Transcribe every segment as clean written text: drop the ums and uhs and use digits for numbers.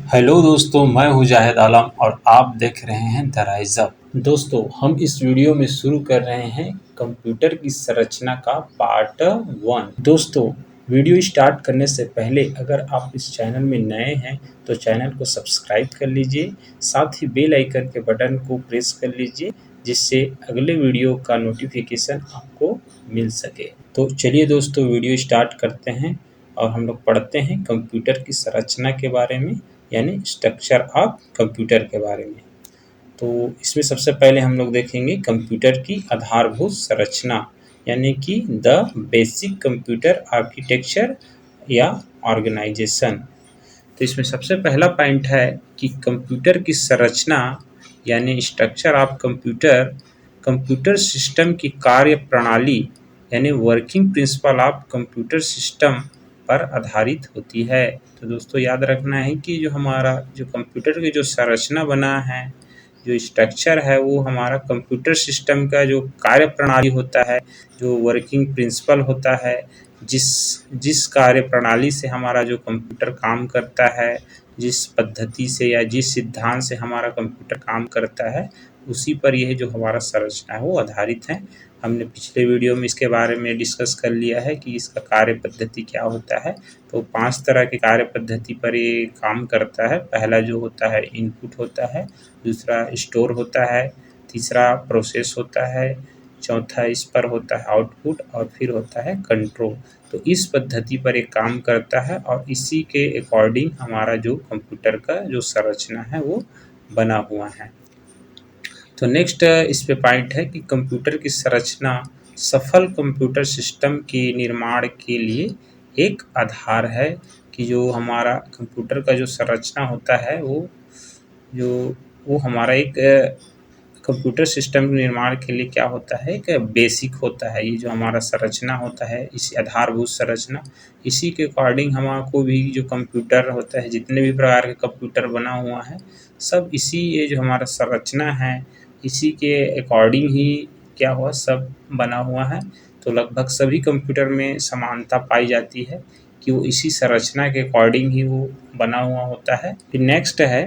Hello दोस्तों, मैं हूं जाहिद आलम और आप देख रहे हैं द राइज अप। दोस्तों, हम इस वीडियो में शुरू कर रहे हैं कंप्यूटर की संरचना का पार्ट 1। दोस्तों, वीडियो स्टार्ट करने से पहले अगर आप इस चैनल में नए हैं तो चैनल को सब्सक्राइब कर लीजिए, साथ ही बेल आइकन के बटन को प्रेस कर लीजिए जिससे अगले वीडियो का नोटिफिकेशन आपको मिल सके। तो चलिए दोस्तों, वीडियो स्टार्ट करते हैं और हम लोग पढ़ते हैं कंप्यूटर की संरचना के बारे में, यानी स्ट्रक्चर ऑफ कंप्यूटर के बारे में। तो इसमें सबसे पहले हम लोग देखेंगे कंप्यूटर की आधारभूत संरचना, यानी कि द बेसिक कंप्यूटर आर्किटेक्चर या ऑर्गेनाइजेशन। तो इसमें सबसे पहला पॉइंट है कि कंप्यूटर की संरचना यानी structure of computer, computer system की कार्य प्रणाली यानी working principle of computer system पर आधारित होती है। तो दोस्तों, याद रखना है कि जो हमारा जो कंप्यूटर की जो संरचना बना है, जो स्ट्रक्चर है, वो हमारा कंप्यूटर सिस्टम का जो कार्य प्रणाली होता है, जो वर्किंग प्रिंसिपल होता है, जिस जिस कार्य प्रणाली से हमारा जो कंप्यूटर काम करता है, जिस पद्धति से या जिस सिद्धांत से हमारा कंप्यूटर काम करता है, उसी पर यह जो हमारा संरचना है वो आधारित है। हमने पिछले वीडियो में इसके बारे में डिस्कस कर लिया है कि इसका कार्य पद्धति क्या होता है। तो 5 तरह के कार्य पद्धति पर ये काम करता है। पहला जो होता है इनपुट होता है, दूसरा स्टोर होता है, तीसरा प्रोसेस होता है, चौथा इस पर होता है आउटपुट और फिर होता है कंट्रोल। तो इस पद्धति पर एक काम करता है और इसी के अकॉर्डिंग हमारा जो कंप्यूटर का जो संरचना है वो बना हुआ है। तो नेक्स्ट इस पे पॉइंट है कि कंप्यूटर की संरचना सफल कंप्यूटर सिस्टम के निर्माण के लिए एक आधार है, कि जो हमारा कंप्यूटर का जो संरचना होता है वो हमारा एक कंप्यूटर सिस्टम के निर्माण के लिए क्या होता है, एक बेसिक होता है। ये जो हमारा संरचना होता है, इसी आधारभूत संरचना, इसी के अकॉर्डिंग हमारे भी जो कंप्यूटर होता है, जितने भी प्रकार के कंप्यूटर बना हुआ है, सब इसी ये जो हमारा संरचना है इसी के अकॉर्डिंग ही क्या हुआ सब बना हुआ है। तो लगभग सभी कंप्यूटर में समानता पाई जाती है कि वो इसी संरचना के अकॉर्डिंग ही वो बना हुआ होता है। फिर नेक्स्ट है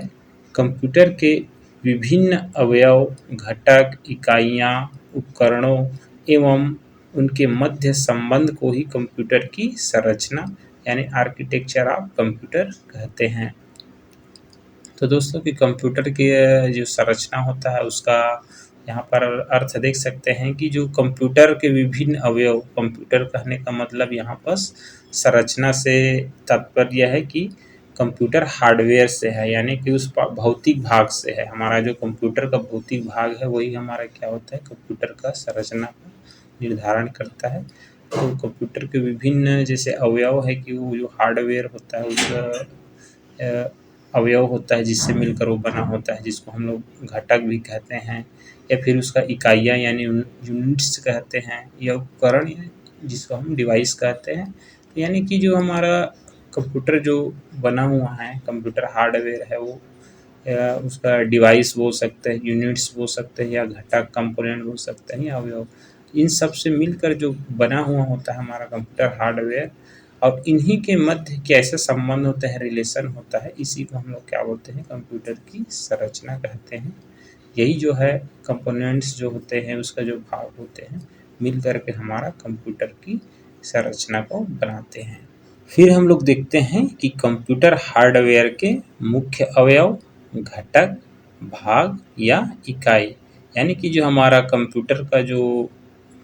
कंप्यूटर के विभिन्न अवयव, घटक, इकाइयाँ, उपकरणों एवं उनके मध्य संबंध को ही कंप्यूटर की संरचना यानी आर्किटेक्चर ऑफ कंप्यूटर कहते हैं। तो दोस्तों, कि कंप्यूटर की जो संरचना होता है उसका यहाँ पर अर्थ देख सकते हैं कि जो कंप्यूटर के विभिन्न अवयव, कंप्यूटर कहने का मतलब यहाँ पर संरचना से तात्पर्य है कि कंप्यूटर हार्डवेयर से है, यानी कि उस भौतिक भाग से है। हमारा जो कंप्यूटर का भौतिक भाग है वही हमारा क्या होता है, कंप्यूटर का संरचना का निर्धारण करता है। तो कंप्यूटर के विभिन्न जैसे अवयव है कि वो जो हार्डवेयर होता है उस अवयव होता है जिससे मिलकर वो बना होता है, जिसको हम लोग घटक भी कहते हैं, या फिर उसका इकाइयाँ यानी यूनिट्स कहते हैं, या उपकरण जिसको हम डिवाइस कहते हैं। तो यानी कि जो हमारा कंप्यूटर जो बना हुआ है, कंप्यूटर हार्डवेयर है, वो उसका डिवाइस बोल सकते हैं, यूनिट्स बोल सकते हैं, या घटक कंपोनेंट बोल सकते हैं, या अवयव, इन सब से मिलकर जो बना हुआ होता है हमारा कंप्यूटर हार्डवेयर। और इन्हीं के मध्य कैसे संबंध होते हैं, रिलेशन होता है, इसी को हम लोग क्या बोलते हैं, कंप्यूटर की संरचना कहते हैं। यही जो है कंपोनेंट्स जो होते हैं, उसका जो भाग होते हैं, मिल करके हमारा कंप्यूटर की संरचना को बनाते हैं। फिर हम लोग देखते हैं कि कंप्यूटर हार्डवेयर के मुख्य अवयव, घटक, भाग या इकाई, यानी कि जो हमारा कंप्यूटर का जो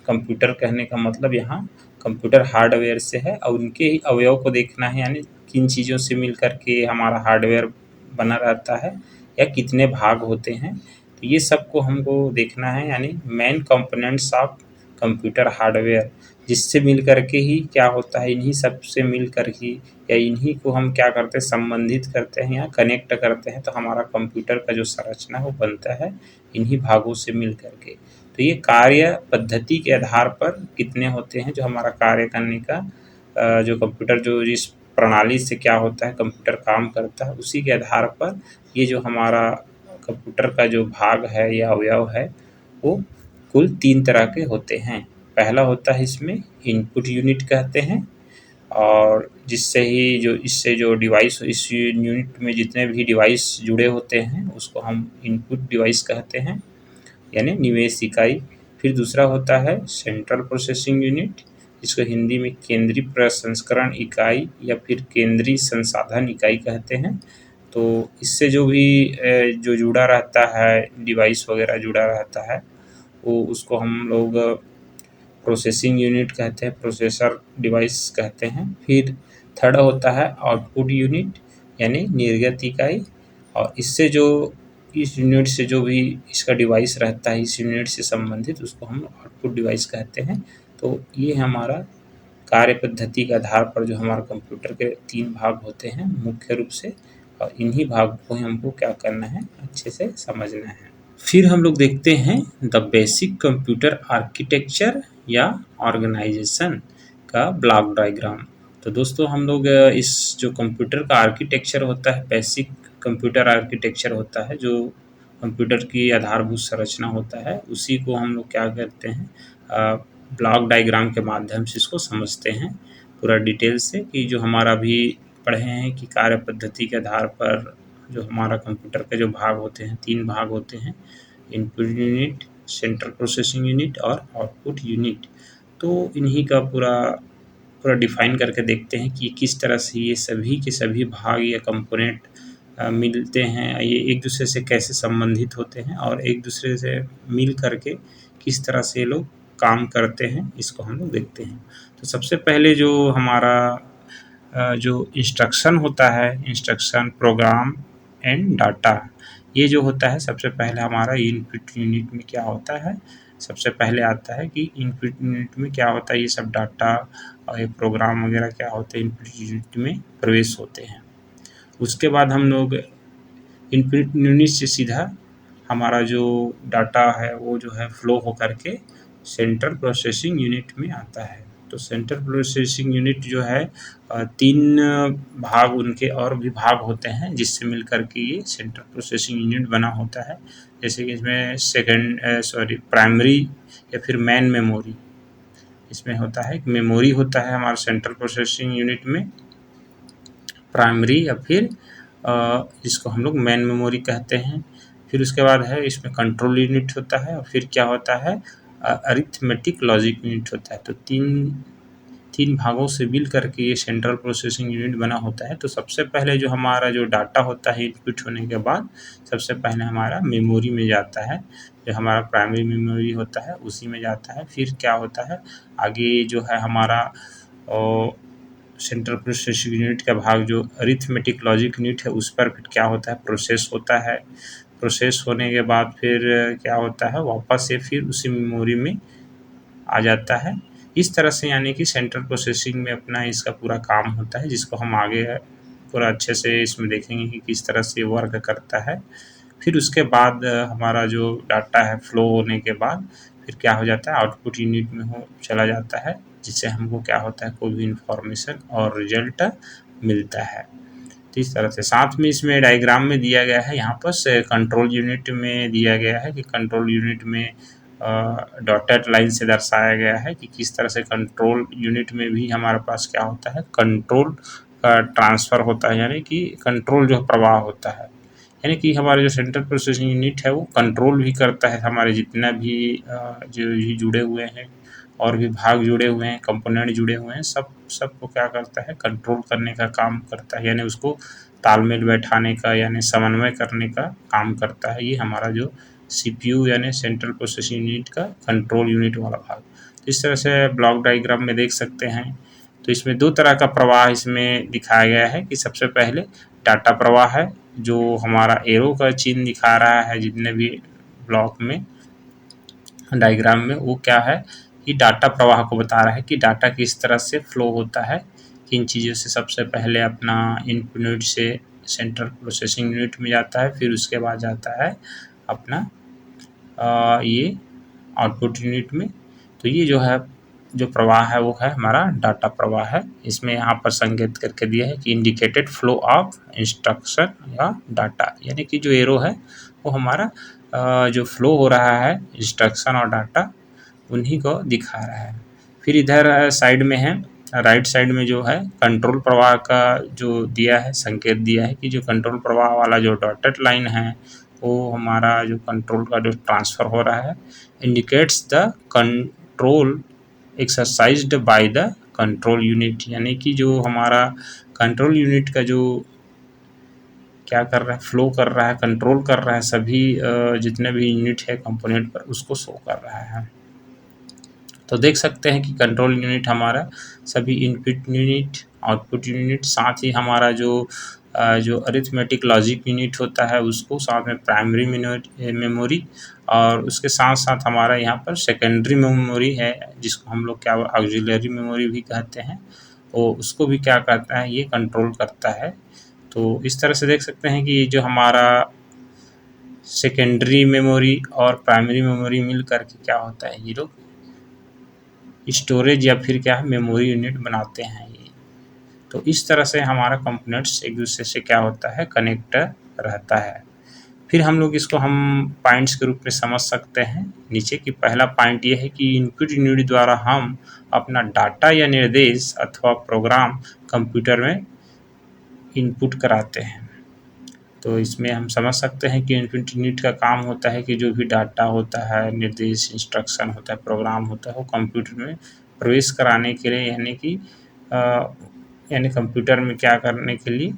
कंप्यूटर कहने का मतलब यहाँ कंप्यूटर हार्डवेयर से है और उनके ही अवयव को देखना है, यानी किन चीज़ों से मिल कर के हमारा हार्डवेयर बना रहता है या कितने भाग होते हैं। तो ये सबको हमको देखना है, यानी main components of computer hardware, जिससे मिल कर के ही क्या होता है, इन्हीं सब से मिल कर ही या इन्हीं को हम क्या करते हैं, संबंधित करते हैं या कनेक्ट करते हैं, तो हमारा कंप्यूटर का जो संरचना है वो बनता है इन्हीं भागों से मिल कर के। तो ये कार्य पद्धति के आधार पर कितने होते हैं जो हमारा कार्य करने का जो कंप्यूटर जो जिस प्रणाली से क्या होता है कंप्यूटर काम करता है, उसी के आधार पर ये जो हमारा कंप्यूटर का जो भाग है या अवयव है वो कुल 3 तरह के होते हैं। पहला होता है इसमें इनपुट यूनिट कहते हैं, और जिससे ही जो इससे जो डिवाइस इस यूनिट में जितने भी डिवाइस जुड़े होते हैं उसको हम इनपुट डिवाइस कहते हैं, यानी निवेश इकाई। फिर दूसरा होता है सेंट्रल प्रोसेसिंग यूनिट, जिसको हिंदी में केंद्रीय प्रसंस्करण इकाई या फिर केंद्रीय संसाधन इकाई कहते हैं। तो इससे जो भी जो जुड़ा रहता है डिवाइस वगैरह जुड़ा रहता है वो उसको हम लोग प्रोसेसिंग यूनिट कहते हैं, प्रोसेसर डिवाइस कहते हैं। फिर थर्ड होता है आउटपुट यूनिट यानी निर्गत इकाई, और इससे जो इस यूनिट से जो भी इसका डिवाइस रहता है इस यूनिट से संबंधित उसको हम आउटपुट डिवाइस कहते हैं। तो ये हमारा कार्य पद्धति के आधार पर जो हमारे कंप्यूटर के 3 भाग होते हैं मुख्य रूप से, और इन्हीं भाग को हमको क्या करना है अच्छे से समझना है। फिर हम लोग देखते हैं द बेसिक कंप्यूटर आर्किटेक्चर या ऑर्गेनाइजेशन का ब्लॉक डायग्राम। तो दोस्तों हम लोग इस जो कंप्यूटर का आर्किटेक्चर होता है, बेसिक कंप्यूटर आर्किटेक्चर होता है, जो कंप्यूटर की आधारभूत संरचना होता है, उसी को हम लोग क्या करते हैं ब्लॉक डायग्राम के माध्यम से इसको समझते हैं पूरा डिटेल से, कि जो हमारा भी पढ़े हैं कि कार्य पद्धति के आधार पर जो हमारा कंप्यूटर के जो भाग होते हैं 3 भाग होते हैं, input unit, central processing unit और आउटपुट यूनिट। तो इन्हीं का पूरा डिफाइन करके देखते हैं कि किस तरह से ये सभी के सभी भाग या कंपोनेंट मिलते हैं, ये एक दूसरे से कैसे संबंधित होते हैं और एक दूसरे से मिल करके किस तरह से ये लोग काम करते हैं, इसको हम लोग देखते हैं। तो सबसे पहले जो हमारा जो इंस्ट्रक्शन होता है, इंस्ट्रक्शन, प्रोग्राम एंड डाटा, ये जो होता है सबसे पहले हमारा इनपुट यूनिट में क्या होता है, सबसे पहले आता है कि इनपुट यूनिट में क्या होता है, ये सब डाटा और ये प्रोग्राम वगैरह क्या होते हैं इनपुट यूनिट में प्रवेश होते हैं। उसके बाद हम लोग इनपुट यूनिट से सीधा हमारा जो डाटा है वो जो है फ्लो होकर के सेंट्रल प्रोसेसिंग यूनिट में आता है। तो सेंट्रल प्रोसेसिंग यूनिट जो है 3 भाग उनके और भी भाग होते हैं जिससे मिलकर के ये सेंट्रल प्रोसेसिंग यूनिट बना होता है। जैसे कि इसमें प्राइमरी या फिर मेन मेमोरी, इसमें होता है मेमोरी होता है हमारा सेंट्रल प्रोसेसिंग यूनिट में, प्राइमरी या फिर जिसको हम लोग मेन मेमोरी कहते हैं। फिर उसके बाद है इसमें कंट्रोल यूनिट होता है, और फिर क्या होता है अरिथमेटिक लॉजिक यूनिट होता है। तो तीन भागों से मिल करके ये सेंट्रल प्रोसेसिंग यूनिट बना होता है। तो सबसे पहले जो हमारा जो डाटा होता है इनपुट होने के बाद सबसे पहले हमारा मेमोरी में जाता है, जो हमारा प्राइमरी मेमोरी होता है उसी में जाता है। फिर क्या होता है आगे जो है हमारा सेंट्रल प्रोसेसिंग यूनिट का भाग जो अरिथमेटिक लॉजिक यूनिट है उस पर फिर क्या होता है प्रोसेस होता है। प्रोसेस होने के बाद फिर क्या होता है वापस से फिर उसी मेमोरी में आ जाता है। इस तरह से यानी कि सेंट्रल प्रोसेसिंग में अपना इसका पूरा काम होता है, जिसको हम आगे पूरा अच्छे से इसमें देखेंगे कि किस तरह से वर्क करता है। फिर उसके बाद हमारा जो डाटा है फ्लो होने के बाद फिर क्या हो जाता है आउटपुट यूनिट में चला जाता है, जिससे हमको क्या होता है कोई भी इंफॉर्मेशन और रिजल्ट मिलता है। तो इस तरह से साथ में इसमें डायग्राम में दिया गया है, यहाँ पर कंट्रोल यूनिट में दिया गया है कि कंट्रोल यूनिट में डॉटेड लाइन से दर्शाया गया है कि किस तरह से कंट्रोल यूनिट में भी हमारे पास क्या होता है कंट्रोल का ट्रांसफ़र होता है, यानी कि कंट्रोल जो प्रवाह होता है, यानी कि हमारे जो सेंट्रल प्रोसेसिंग यूनिट है वो कंट्रोल भी करता है हमारे जितना भी जो जुड़े हुए हैं और भी भाग जुड़े हुए हैं, कंपोनेंट जुड़े हुए हैं, सबको क्या करता है कंट्रोल करने का काम करता है, यानी उसको तालमेल बैठाने का यानी समन्वय करने का काम करता है। ये हमारा जो CPU यानी सेंट्रल प्रोसेसिंग यूनिट का कंट्रोल यूनिट वाला भाग। तो इस तरह से ब्लॉक डायग्राम में देख सकते हैं। तो इसमें 2 तरह का प्रवाह इसमें दिखाया गया है कि सबसे पहले डाटा प्रवाह है, जो हमारा एरो का चिन्ह दिखा रहा है जितने भी ब्लॉक में डायग्राम में, वो क्या है कि डाटा प्रवाह को बता रहा है कि डाटा किस तरह से फ्लो होता है, किन चीज़ों से सबसे पहले अपना इनपुट यूनिट से सेंट्रल प्रोसेसिंग यूनिट में जाता है, फिर उसके बाद जाता है अपना ये आउटपुट यूनिट में। तो ये जो है जो प्रवाह है वो है हमारा डाटा प्रवाह है। इसमें यहाँ पर संकेत करके दिया है कि इंडिकेटेड फ्लो ऑफ इंस्ट्रक्शन या डाटा, यानी कि जो एरो है वो हमारा जो फ्लो हो रहा है इंस्ट्रक्शन और डाटा उन्हीं को दिखा रहा है। फिर इधर साइड में है राइट साइड में जो है कंट्रोल प्रवाह का जो दिया है, संकेत दिया है कि जो कंट्रोल प्रवाह वाला जो डॉटेड लाइन है वो हमारा जो कंट्रोल का जो ट्रांसफ़र हो रहा है, indicates the control exercised by the control unit, यानी कि जो हमारा कंट्रोल यूनिट का जो क्या कर रहा है, फ्लो कर रहा है, कंट्रोल कर रहा है सभी जितने भी यूनिट है कंपोनेंट पर, उसको शो कर रहा है। तो देख सकते हैं कि कंट्रोल यूनिट हमारा सभी इनपुट यूनिट, आउटपुट यूनिट, साथ ही हमारा जो अरिथमेटिक लॉजिक यूनिट होता है उसको, साथ में प्राइमरी मेमोरी, और उसके साथ साथ हमारा यहाँ पर सेकेंडरी मेमोरी है जिसको हम लोग क्या ऑक्सिलरी मेमोरी भी कहते हैं, वो उसको भी क्या करता है, ये कंट्रोल करता है। तो इस तरह से देख सकते हैं कि जो हमारा सेकेंडरी मेमोरी और प्राइमरी मेमोरी मिल करके क्या होता है, ये लोग स्टोरेज या फिर क्या है मेमोरी यूनिट बनाते हैं ये। तो इस तरह से हमारा कंपोनेंट्स एक दूसरे से क्या होता है, कनेक्ट रहता है। फिर हम लोग इसको हम पॉइंट्स के रूप में समझ सकते हैं नीचे की। पहला पॉइंट ये है कि इनपुट यूनिट द्वारा हम अपना डाटा या निर्देश अथवा प्रोग्राम कंप्यूटर में इनपुट कराते हैं। तो इसमें हम समझ सकते हैं कि इनपुट यूनिट का काम होता है कि जो भी डाटा होता है, निर्देश, इंस्ट्रक्शन होता है, प्रोग्राम होता है, वो कंप्यूटर में प्रवेश कराने के लिए, यानी कंप्यूटर में क्या करने के लिए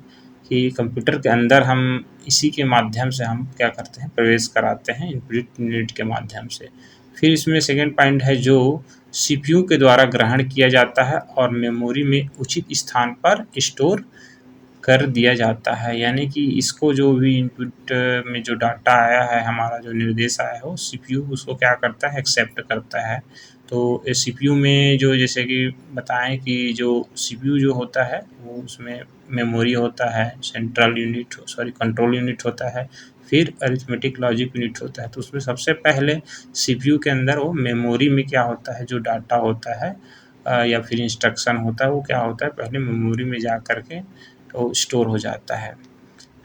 कि कंप्यूटर के अंदर हम इसी के माध्यम से हम क्या करते हैं, प्रवेश कराते हैं इनपुट यूनिट के माध्यम से। फिर इसमें सेकेंड पॉइंट है जो सीपीयू के द्वारा ग्रहण किया जाता है और मेमोरी में उचित स्थान पर स्टोर कर दिया जाता है, यानी कि इसको जो भी इनपुट में जो डाटा आया है, हमारा जो निर्देश आया है, वो सीपीयू उसको क्या करता है, एक्सेप्ट करता है। तो सीपीयू में जो जैसे कि बताएं कि जो सीपीयू जो होता है वो उसमें मेमोरी होता है, सेंट्रल यूनिट कंट्रोल यूनिट होता है, फिर अरिथमेटिक लॉजिक यूनिट होता है। तो उसमें सबसे पहले सीपीयू के अंदर वो मेमोरी में क्या होता है, जो डाटा होता है या फिर इंस्ट्रक्शन होता है, वो क्या होता है, पहले मेमोरी में जा कर के तो स्टोर हो जाता है।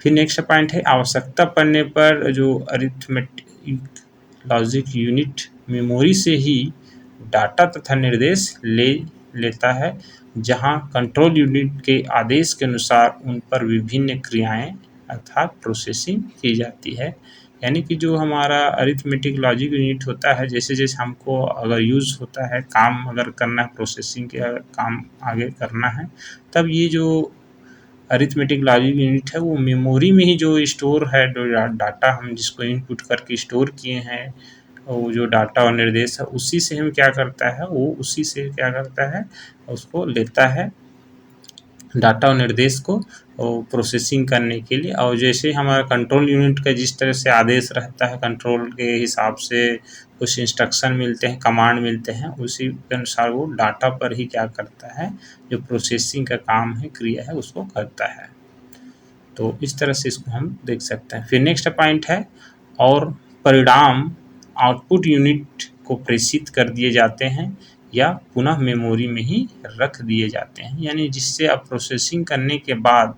फिर नेक्स्ट पॉइंट है आवश्यकता पड़ने पर जो अरिथमेटिक लॉजिक यूनिट मेमोरी से ही डाटा तथा निर्देश लेता है, जहां कंट्रोल यूनिट के आदेश के अनुसार उन पर विभिन्न क्रियाएं अर्थात प्रोसेसिंग की जाती है। यानी कि जो हमारा अरिथमेटिक लॉजिक यूनिट होता है, जैसे जैसे हमको अगर यूज़ होता है, काम अगर करना है, प्रोसेसिंग के काम आगे करना है, तब ये जो अरिथमेटिक लॉजिक यूनिट है वो मेमोरी में ही जो स्टोर है, जो डाटा हम जिसको इनपुट करके स्टोर किए हैं, वो जो डाटा और निर्देश है उसी से हम क्या करता है, वो उसी से क्या करता है, उसको लेता है डाटा और निर्देश को प्रोसेसिंग करने के लिए। और जैसे हमारा कंट्रोल यूनिट का जिस तरह से आदेश रहता है, कंट्रोल के हिसाब से कुछ इंस्ट्रक्शन मिलते हैं, कमांड मिलते हैं, उसी के अनुसार वो डाटा पर ही क्या करता है, जो प्रोसेसिंग का काम है, क्रिया है, उसको करता है। तो इस तरह से इसको हम देख सकते हैं। फिर नेक्स्ट पॉइंट है और परिणाम आउटपुट यूनिट को प्रेषित कर दिए जाते हैं या पुनः मेमोरी में ही रख दिए जाते हैं, यानी जिससे अब प्रोसेसिंग करने के बाद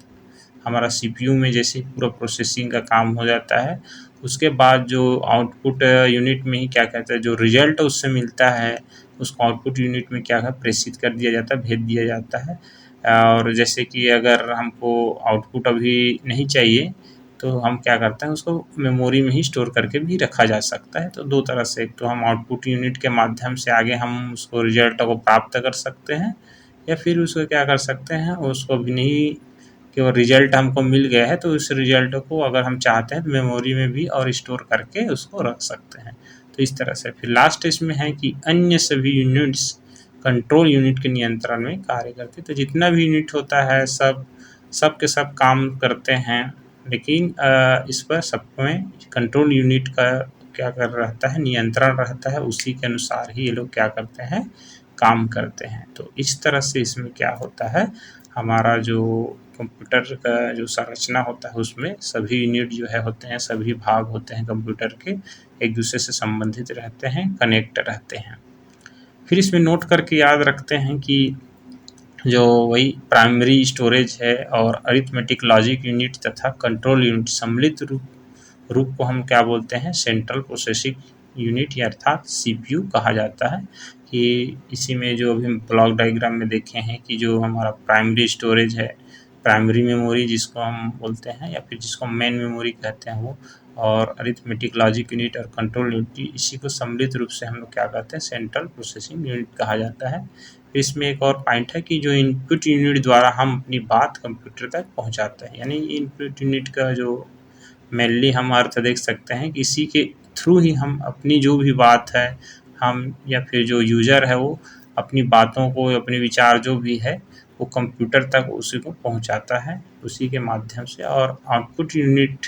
हमारा सीपीयू में जैसे पूरा प्रोसेसिंग का काम हो जाता है, उसके बाद जो आउटपुट यूनिट में ही क्या कहते हैं, जो रिजल्ट उससे मिलता है उसको आउटपुट यूनिट में क्या है, प्रेषित कर दिया जाता है, भेज दिया जाता है। और जैसे कि अगर हमको आउटपुट अभी नहीं चाहिए तो हम क्या करते हैं, उसको मेमोरी में ही स्टोर करके भी रखा जा सकता है। तो दो तरह से, एक तो हम आउटपुट यूनिट के माध्यम से आगे हम उसको रिजल्ट को प्राप्त कर सकते हैं, या फिर उसको क्या कर सकते हैं, उसको भी नहीं, केवल रिजल्ट हमको मिल गया है तो उस रिजल्ट को अगर हम चाहते हैं तो मेमोरी में भी और स्टोर करके उसको रख सकते हैं। तो इस तरह से फिर लास्ट इसमें है कि अन्य सभी यूनिट्स कंट्रोल यूनिट के नियंत्रण में कार्य करते हैं। तो जितना भी यूनिट होता है सब के सब काम करते हैं, लेकिन इस पर सब में कंट्रोल यूनिट का क्या कर रहता है, नियंत्रण रहता है, उसी के अनुसार ही ये लोग क्या करते हैं, काम करते हैं। तो इस तरह से इसमें क्या होता है, हमारा जो कंप्यूटर का जो संरचना होता है उसमें सभी यूनिट जो है होते हैं, सभी भाग होते हैं कंप्यूटर के, एक दूसरे से संबंधित रहते हैं, कनेक्ट रहते हैं। फिर इसमें नोट करके याद रखते हैं कि जो वही प्राइमरी स्टोरेज है और अरिथमेटिक लॉजिक यूनिट तथा कंट्रोल यूनिट सम्मिलित रूप को हम क्या बोलते हैं, सेंट्रल प्रोसेसिंग यूनिट या अर्थात सीपीयू कहा जाता है। कि इसी में जो अभी हम ब्लॉक डायग्राम में देखे हैं कि जो हमारा प्राइमरी स्टोरेज है, प्राइमरी मेमोरी जिसको हम बोलते हैं या फिर जिसको मेन मेमोरी कहते हैं वो, और अरिथमेटिक लॉजिक यूनिट और कंट्रोल यूनिट, इसी को सम्मिलित रूप से हम लोग क्या कहते हैं, सेंट्रल प्रोसेसिंग यूनिट कहा जाता है। फिर इसमें एक और पॉइंट है कि जो इनपुट यूनिट द्वारा हम अपनी बात कंप्यूटर तक पहुंचाते हैं, यानी इनपुट यूनिट का जो मेनली हम अर्थ देख सकते हैं कि इसी के थ्रू ही हम अपनी जो भी बात है हम या फिर जो यूज़र है वो अपनी बातों को, अपने विचार जो भी है वो कंप्यूटर तक उसी को पहुंचाता है उसी के माध्यम से। और आउटपुट यूनिट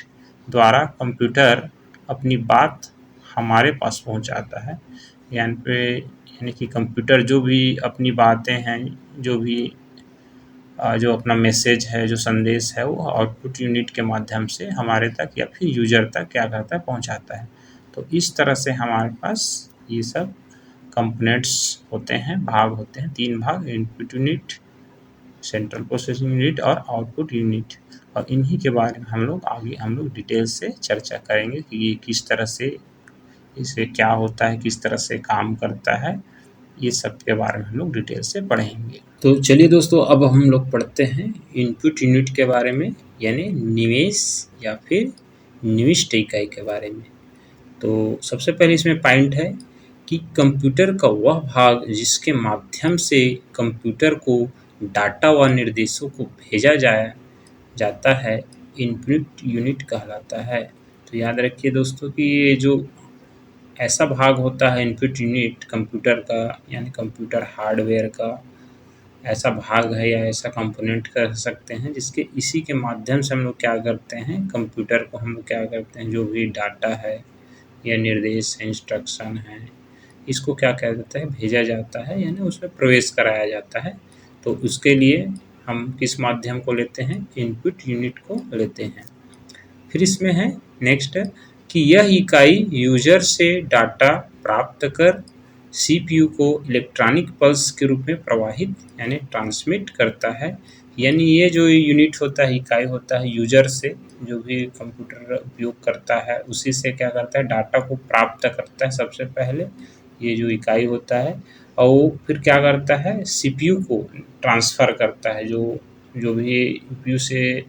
द्वारा कंप्यूटर अपनी बात हमारे पास पहुंचाता है, यानी कि कंप्यूटर जो भी अपनी बातें हैं, जो भी जो अपना मैसेज है, जो संदेश है, वो आउटपुट यूनिट के माध्यम से हमारे तक या फिर यूज़र तक क्या करता है, पहुंचाता है। तो इस तरह से हमारे पास ये सब कंपोनेंट्स होते हैं, भाग होते हैं, 3 भाग, input unit, central processing unit और आउटपुट यूनिट। और इन्हीं के बारे में हम लोग डिटेल से चर्चा करेंगे कि ये किस तरह से, इसे क्या होता है, किस तरह से काम करता है, ये सब के बारे में हम लोग डिटेल से पढ़ेंगे। तो चलिए दोस्तों, अब हम लोग पढ़ते हैं इनपुट यूनिट के बारे में, यानी निवेश या फिर निविष्ट इकाई के बारे में। तो सबसे पहले इसमें पॉइंट है कि कंप्यूटर का वह भाग जिसके माध्यम से कंप्यूटर को डाटा व निर्देशों को भेजा जाता है, इनपुट यूनिट कहलाता है। तो याद रखिए दोस्तों कि ये जो ऐसा भाग होता है इनपुट यूनिट कंप्यूटर का, यानी कंप्यूटर हार्डवेयर का ऐसा भाग है या ऐसा कंपोनेंट कह सकते हैं जिसके इसी के माध्यम से हम लोग क्या करते हैं, कंप्यूटर को हम लोग क्या करते हैं, जो भी डाटा है या निर्देश है, इंस्ट्रक्शन है, इसको क्या कह देता है, भेजा जाता है, यानी उसमें प्रवेश कराया जाता है। तो उसके लिए हम किस माध्यम को लेते हैं, इनपुट यूनिट को लेते हैं। फिर इसमें है नेक्स्ट कि यह इकाई यूजर से डाटा प्राप्त कर सीपीयू को इलेक्ट्रॉनिक पल्स के रूप में प्रवाहित यानी ट्रांसमिट करता है। यानी ये जो यूनिट होता है, इकाई होता है, यूजर से, जो भी कंप्यूटर उपयोग करता है उसी से क्या करता है, डाटा को प्राप्त करता है सबसे पहले, ये जो इकाई होता है, और वो फिर क्या करता है, सीपीयू को ट्रांसफ़र करता है, जो भी यूपीयू से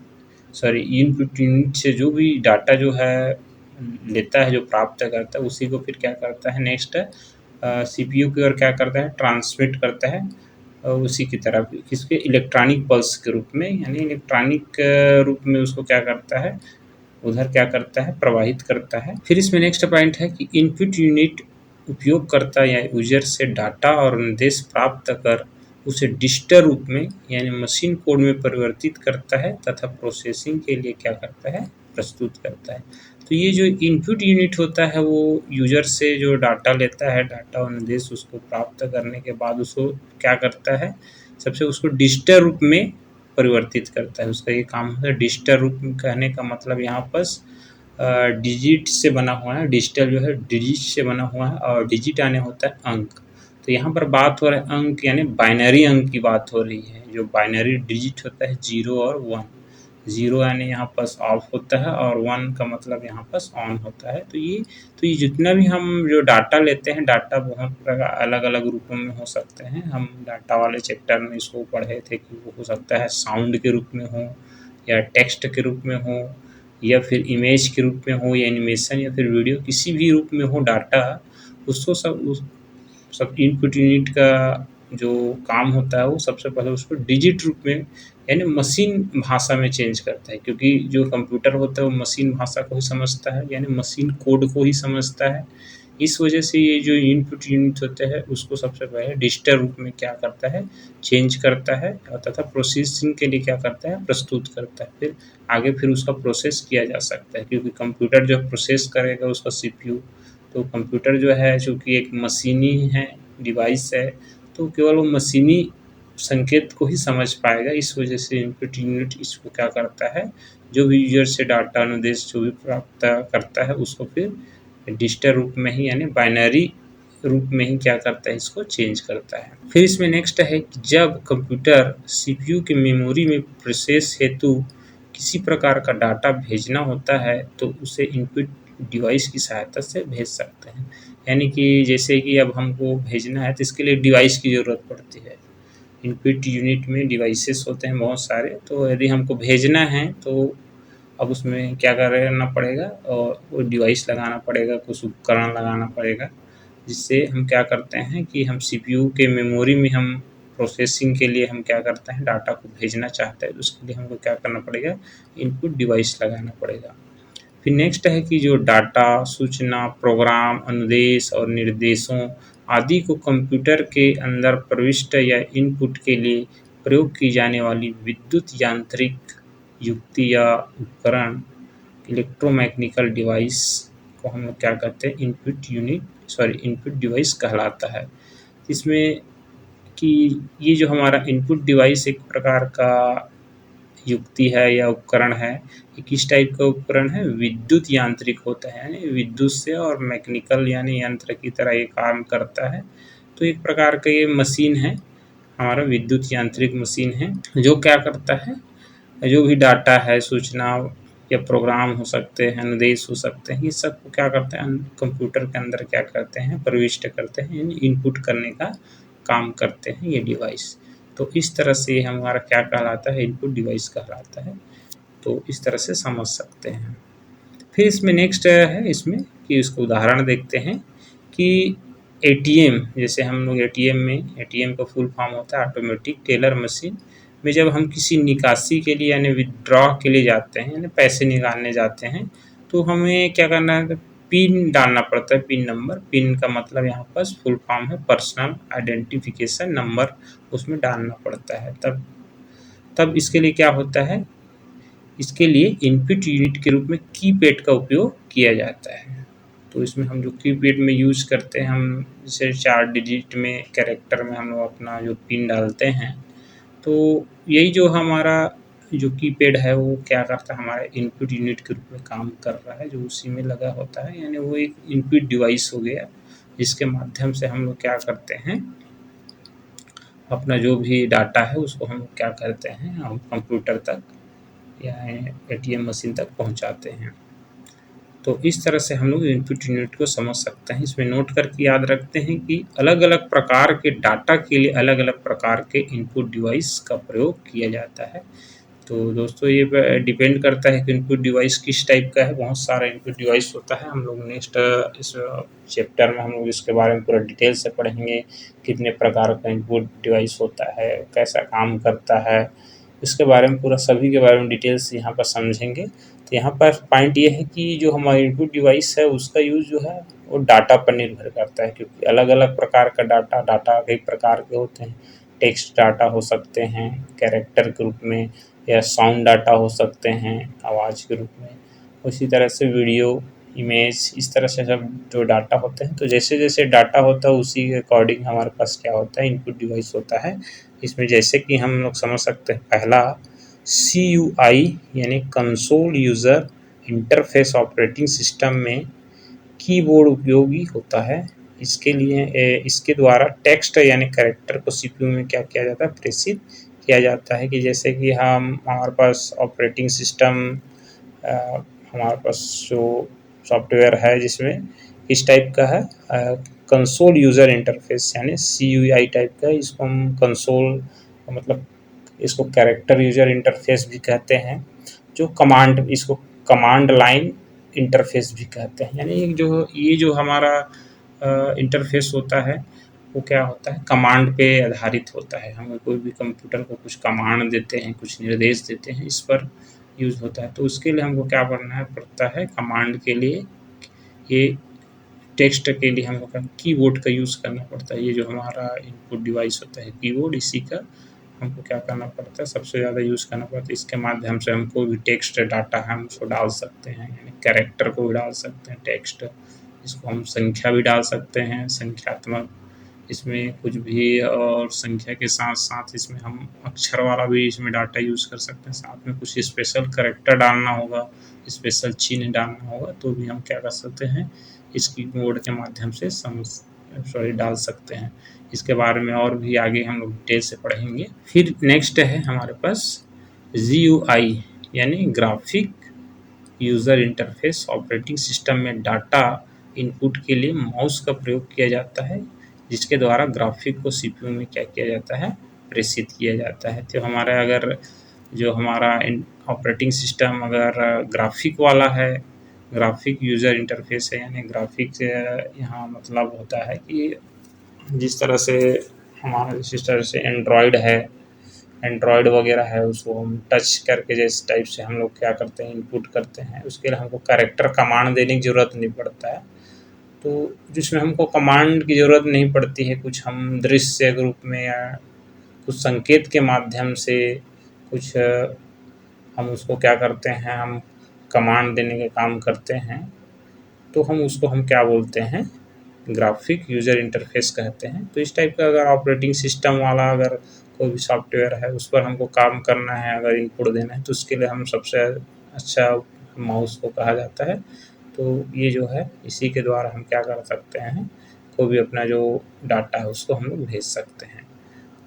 इनपुट यूनिट से जो भी डाटा जो है लेता है, जो प्राप्त करता है, उसी को फिर क्या करता है, नेक्स्ट सीपीयू की ओर क्या करता है, ट्रांसमिट करता है उसी की तरफ, किसके, इलेक्ट्रॉनिक पल्स के रूप में, यानी इलेक्ट्रॉनिक रूप में उसको क्या करता है, उधर क्या करता है, प्रवाहित करता है। फिर इसमें नेक्स्ट पॉइंट है कि इनपुट यूनिट उपयोगकर्ता या यूजर से डाटा और निर्देश प्राप्त कर उसे डिजिटल रूप में यानी मशीन कोड में परिवर्तित करता है तथा प्रोसेसिंग के लिए क्या करता है, प्रस्तुत करता है। तो ये जो इनपुट यूनिट होता है वो यूजर से जो डाटा लेता है, डाटा और निर्देश उसको प्राप्त करने के बाद उसको क्या करता है, सबसे उसको डिजिटल रूप में परिवर्तित करता है। उसका ये काम है। डिजिटल रूप में कहने का मतलब यहाँ पर डिजिट से बना हुआ है, डिजिटल जो है डिजिट से बना हुआ है, और डिजिट आने होता है अंक। तो यहाँ पर बात हो रहा है अंक, यानी बाइनरी अंक की बात हो रही है। जो बाइनरी डिजिट होता है 0 और 1, 0 यानी यहाँ पर ऑफ होता है और 1 का मतलब यहाँ पर ऑन होता है। तो ये जितना भी हम जो डाटा लेते हैं, डाटा बहुत अलग अलग रूपों में हो सकते हैं। हम डाटा वाले चैप्टर में इसको पढ़े थे कि वो हो सकता है साउंड के रूप में हो, या टेक्स्ट के रूप में हो, या फिर इमेज के रूप में हो, या एनिमेशन, या फिर वीडियो, किसी भी रूप में हो डाटा, उसको सब इनपुट यूनिट का जो काम होता है वो सबसे पहले उसको डिजिट रूप में यानी मशीन भाषा में चेंज करता है, क्योंकि जो कंप्यूटर होता है वो मशीन भाषा को ही समझता है, यानी मशीन कोड को ही समझता है। इस वजह से ये जो इनपुट यूनिट होते हैं उसको सबसे पहले डिजिटल रूप में क्या करता है, चेंज करता है, और तथा प्रोसेसिंग के लिए क्या करता है, प्रस्तुत करता है। फिर आगे फिर उसका प्रोसेस किया जा सकता है, क्योंकि कंप्यूटर जो प्रोसेस करेगा उसका सीपीयू, तो कंप्यूटर जो है चूँकि एक मशीनी है, डिवाइस है, तो केवल वो मशीनी संकेत को ही समझ पाएगा। इस वजह से इनपुट यूनिट इसको क्या करता है, जो भी यूजर से डाटा अनुदेश जो भी प्राप्त करता है उसको फिर डिजिटल रूप में ही यानी बाइनरी रूप में ही क्या करता है, इसको चेंज करता है। फिर इसमें नेक्स्ट है कि जब कंप्यूटर सीपीयू की मेमोरी में प्रोसेस हेतु किसी प्रकार का डाटा भेजना होता है तो उसे इनपुट डिवाइस की सहायता से भेज सकते हैं। यानी कि जैसे कि अब हमको भेजना है तो इसके लिए डिवाइस की ज़रूरत पड़ती है। इनपुट यूनिट में डिवाइसेस होते हैं बहुत सारे, तो यदि हमको भेजना है तो अब उसमें क्या करना पड़ेगा, और वो डिवाइस लगाना पड़ेगा, कुछ उपकरण लगाना पड़ेगा, जिससे हम क्या करते हैं कि हम सीपीयू के मेमोरी में हम प्रोसेसिंग के लिए हम क्या करते हैं, डाटा को भेजना चाहते हैं तो उसके लिए हमको क्या करना पड़ेगा, इनपुट डिवाइस लगाना पड़ेगा। फिर नेक्स्ट है कि जो डाटा, सूचना, प्रोग्राम, अनुदेश और निर्देशों आदि को कंप्यूटर के अंदर प्रविष्ट या इनपुट के लिए प्रयोग की जाने वाली विद्युत यांत्रिक युक्ति या उपकरण, इलेक्ट्रोमैकेनिकल डिवाइस को हम लोग क्या कहते हैं, इनपुट डिवाइस कहलाता है। इसमें कि ये जो हमारा इनपुट डिवाइस एक प्रकार का युक्ति है या उपकरण है, ये किस टाइप का उपकरण है, विद्युत यांत्रिक होता है, यानी विद्युत से और मैकेनिकल यानी यंत्र की तरह ये काम करता है। तो एक प्रकार का ये मशीन है, हमारा विद्युत यांत्रिक मशीन है, जो क्या करता है, जो भी डाटा है, सूचना या प्रोग्राम हो सकते हैं, अनुदेश हो सकते हैं, ये सब को क्या करते हैं, कंप्यूटर के अंदर क्या करते हैं, प्रविष्ट करते हैं, यानी इनपुट करने का काम करते हैं ये डिवाइस। तो इस तरह से ये हमारा क्या कहलाता है, इनपुट डिवाइस कहलाता है। तो इस तरह से समझ सकते हैं। फिर इसमें नेक्स्ट है इसमें कि इसको उदाहरण देखते हैं कि एटीएम, जैसे हम लोग एटीएम का फुल फॉर्म होता है ऑटोमेटिक टेलर मशीन, में जब हम किसी निकासी के लिए यानी विथड्रॉ के लिए जाते हैं, यानी पैसे निकालने जाते हैं, तो हमें क्या करना है, पिन डालना पड़ता है, पिन नंबर। पिन का मतलब यहाँ पर फुल फॉर्म है पर्सनल आइडेंटिफिकेशन नंबर, उसमें डालना पड़ता है। तब इसके लिए क्या होता है, इसके लिए इनपुट यूनिट के रूप में कीपैड का उपयोग किया जाता है। तो इसमें हम जो कीपैड में यूज़ करते हैं, हम जैसे 4 डिजिट में कैरेक्टर में हम लोग अपना जो पिन डालते हैं, तो यही जो हमारा जो कीपैड है वो क्या करता है, हमारे इनपुट यूनिट के रूप में काम कर रहा है, जो उसी में लगा होता है, यानी वो एक इनपुट डिवाइस हो गया, जिसके माध्यम से हम लोग क्या करते हैं, अपना जो भी डाटा है उसको हम क्या करते हैं, हम कंप्यूटर तक या एटीएम मशीन तक पहुंचाते हैं। तो इस तरह से हम लोग इनपुट यूनिट को समझ सकते हैं। इसमें नोट करके याद रखते हैं कि अलग अलग प्रकार के डाटा के लिए अलग अलग प्रकार के इनपुट डिवाइस का प्रयोग किया जाता है। तो दोस्तों ये डिपेंड करता है कि इनपुट डिवाइस किस टाइप का है, बहुत सारा इनपुट डिवाइस होता है। हम लोग नेक्स्ट इस चैप्टर में हम लोग इसके बारे में पूरा डिटेल से पढ़ेंगे, कितने प्रकार का इनपुट डिवाइस होता है, कैसा काम करता है, इसके बारे में पूरा सभी के बारे में डिटेल से यहाँ पर समझेंगे। तो यहाँ पर पॉइंट ये है कि जो हमारा इनपुट डिवाइस है उसका यूज़ जो है वो डाटा पर निर्भर करता है, क्योंकि अलग अलग प्रकार का डाटा कई प्रकार के होते हैं। टेक्स्ट डाटा हो सकते हैं कैरेक्टर के रूप में, या साउंड डाटा हो सकते हैं आवाज़ के रूप में, उसी तरह से वीडियो, इमेज, इस तरह से सब जो डाटा होते हैं। तो जैसे जैसे डाटा होता है उसी के अकॉर्डिंग हमारे पास क्या होता है, इनपुट डिवाइस होता है। इसमें जैसे कि हम लोग समझ सकते हैं, पहला CUI यानी console user interface operating system में कीबोर्ड उपयोगी होता है। इसके लिए इसके द्वारा टेक्स्ट यानी कैरेक्टर को सीपीयू में क्या किया जाता है, प्रेषित किया जाता है। कि जैसे कि हमारे पास ऑपरेटिंग सिस्टम, हमारे पास जो सॉफ्टवेयर है जिसमें इस टाइप का है, कंसोल यूज़र इंटरफेस यानी CUI टाइप का, इसको हम कंसोल मतलब इसको कैरेक्टर यूज़र इंटरफेस भी कहते हैं, जो इसको कमांड लाइन इंटरफेस भी कहते हैं। यानी ये जो हमारा इंटरफेस होता है वो क्या होता है, कमांड पे आधारित होता है। हम कोई भी कंप्यूटर को कुछ कमांड देते हैं, कुछ निर्देश देते हैं, इस पर यूज़ होता है। तो उसके लिए हमको क्या करना पड़ता है, कमांड के लिए, ये टेक्स्ट के लिए हमको कीबोर्ड का यूज़ करना पड़ता है। ये जो हमारा इनपुट डिवाइस होता है कीबोर्ड, इसी का हमको क्या करना पड़ता है, सबसे ज़्यादा यूज़ करना पड़ता है। इसके माध्यम से हम कोई भी टेक्स्ट डाटा है हम उसको डाल सकते हैं, यानी कैरेक्टर को भी डाल सकते हैं, टेक्स्ट, इसको हम संख्या भी डाल सकते हैं, संख्यात्मक, इसमें कुछ भी, और संख्या के साथ साथ इसमें हम अक्षर वाला भी इसमें डाटा यूज़ कर सकते हैं। साथ में कुछ स्पेशल कैरेक्टर डालना होगा, स्पेशल चिन्ह डालना होगा, तो भी हम क्या कर सकते हैं, इस कीबोर्ड के माध्यम से डाल सकते हैं। इसके बारे में और भी आगे हम लोग डिटेल से पढ़ेंगे। फिर नेक्स्ट है हमारे पास GUI यानी graphic user interface operating system में डाटा इनपुट के लिए माउस का प्रयोग किया जाता है, जिसके द्वारा ग्राफिक को सीपीयू में क्या किया जाता है, प्रेषित किया जाता है। तो हमारा अगर जो हमारा ऑपरेटिंग सिस्टम अगर ग्राफिक वाला है, ग्राफिक यूज़र इंटरफेस है, यानी ग्राफिक यहाँ मतलब होता है कि जिस तरह से हमारा जिस तरह से एंड्रॉयड वगैरह है, उसको हम टच करके जैसे टाइप से हम लोग क्या करते हैं, इनपुट करते हैं। उसके लिए हमको कैरेक्टर कमांड देने की ज़रूरत नहीं पड़ता है। तो जिसमें हमको कमांड की ज़रूरत नहीं पड़ती है, कुछ हम दृश्य के रूप में या कुछ संकेत के माध्यम से कुछ हम उसको क्या करते हैं, हम कमांड देने के काम करते हैं, तो हम क्या बोलते हैं, ग्राफिक यूज़र इंटरफेस कहते हैं। तो इस टाइप का अगर ऑपरेटिंग सिस्टम वाला अगर कोई भी सॉफ्टवेयर है, उस पर हमको काम करना है, अगर इनपुट देना है, तो उसके लिए हम सबसे अच्छा माउस को कहा जाता है। तो ये जो है, इसी के द्वारा हम क्या कर सकते हैं, कोई भी अपना जो डाटा है उसको हम लोग भेज सकते हैं।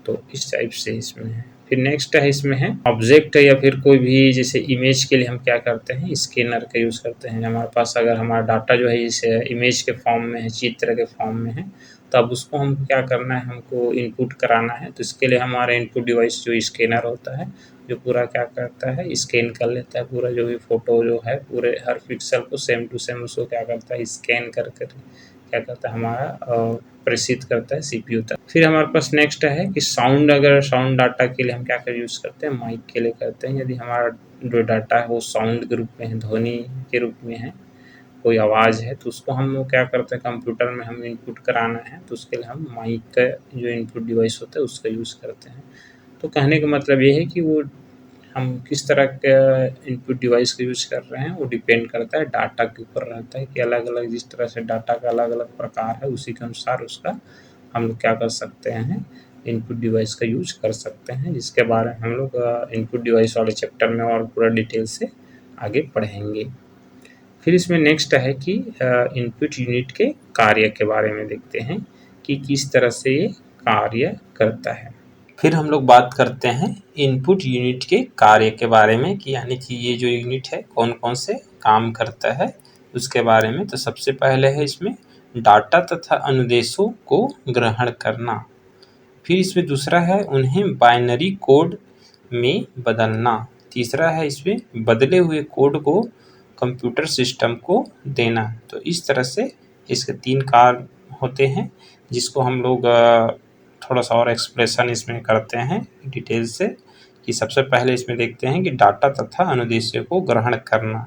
तो इस टाइप से इसमें है। फिर नेक्स्ट है, इसमें है ऑब्जेक्ट या फिर कोई भी जैसे इमेज के लिए हम क्या करते हैं, स्कैनर का यूज़ करते हैं। हमारे पास अगर हमारा डाटा जो है जैसे इमेज के फॉर्म में है, चित्र के फॉर्म में है, तो अब उसको हम क्या करना है, हमको इनपुट कराना है। तो इसके लिए हमारा इनपुट डिवाइस जो स्कैनर होता है, जो पूरा क्या करता है, स्कैन कर लेता है पूरा जो भी फ़ोटो जो है, पूरे हर पिक्सल को सेम टू सेम उसको क्या करता है, स्कैन कर क्या करता है, हमारा प्रेषित करता है सीपीयू तक। फिर हमारे पास नेक्स्ट है कि साउंड, अगर साउंड डाटा के लिए हम क्या कर यूज़ करते हैं, माइक के लिए करते हैं। यदि हमारा जो डाटा है वो साउंड के रूप में है, ध्वनि के रूप में है, कोई आवाज़ है, तो उसको हम लोग क्या करते हैं, कंप्यूटर में हम इनपुट कराना है, तो उसके लिए हम माइक का जो इनपुट डिवाइस होता है उसका यूज़ करते हैं। तो कहने का मतलब ये है कि वो हम किस तरह का इनपुट डिवाइस का यूज़ कर रहे हैं, वो डिपेंड करता है, डाटा के ऊपर रहता है कि अलग-अलग जिस तरह से डाटा का अलग-अलग प्रकार है, उसी के अनुसार उसका हम लोग क्या कर सकते हैं, इनपुट डिवाइस का यूज़ कर सकते हैं, जिसके बारे में हम लोग इनपुट डिवाइस वाले चैप्टर में और पूरा डिटेल से आगे पढ़ेंगे। फिर इसमें नेक्स्ट है कि इनपुट यूनिट के कार्य के बारे में देखते हैं कि किस तरह से ये कार्य करता है। फिर हम लोग बात करते हैं इनपुट यूनिट के कार्य के बारे में कि यानी कि ये जो यूनिट है कौन-कौन से काम करता है उसके बारे में। तो सबसे पहले है इसमें डाटा तथा अनुदेशों को ग्रहण करना। फिर इसमें दूसरा है उन्हें बाइनरी कोड में बदलना। तीसरा है इसमें बदले हुए कोड को कंप्यूटर सिस्टम को देना। तो इस तरह से इसके 3 कार्य होते हैं, जिसको हम लोग थोड़ा-सा और एक्सप्रेशन इसमें करते हैं डिटेल से कि सबसे पहले इसमें देखते हैं कि डाटा तथा अनुदेशों को ग्रहण करना।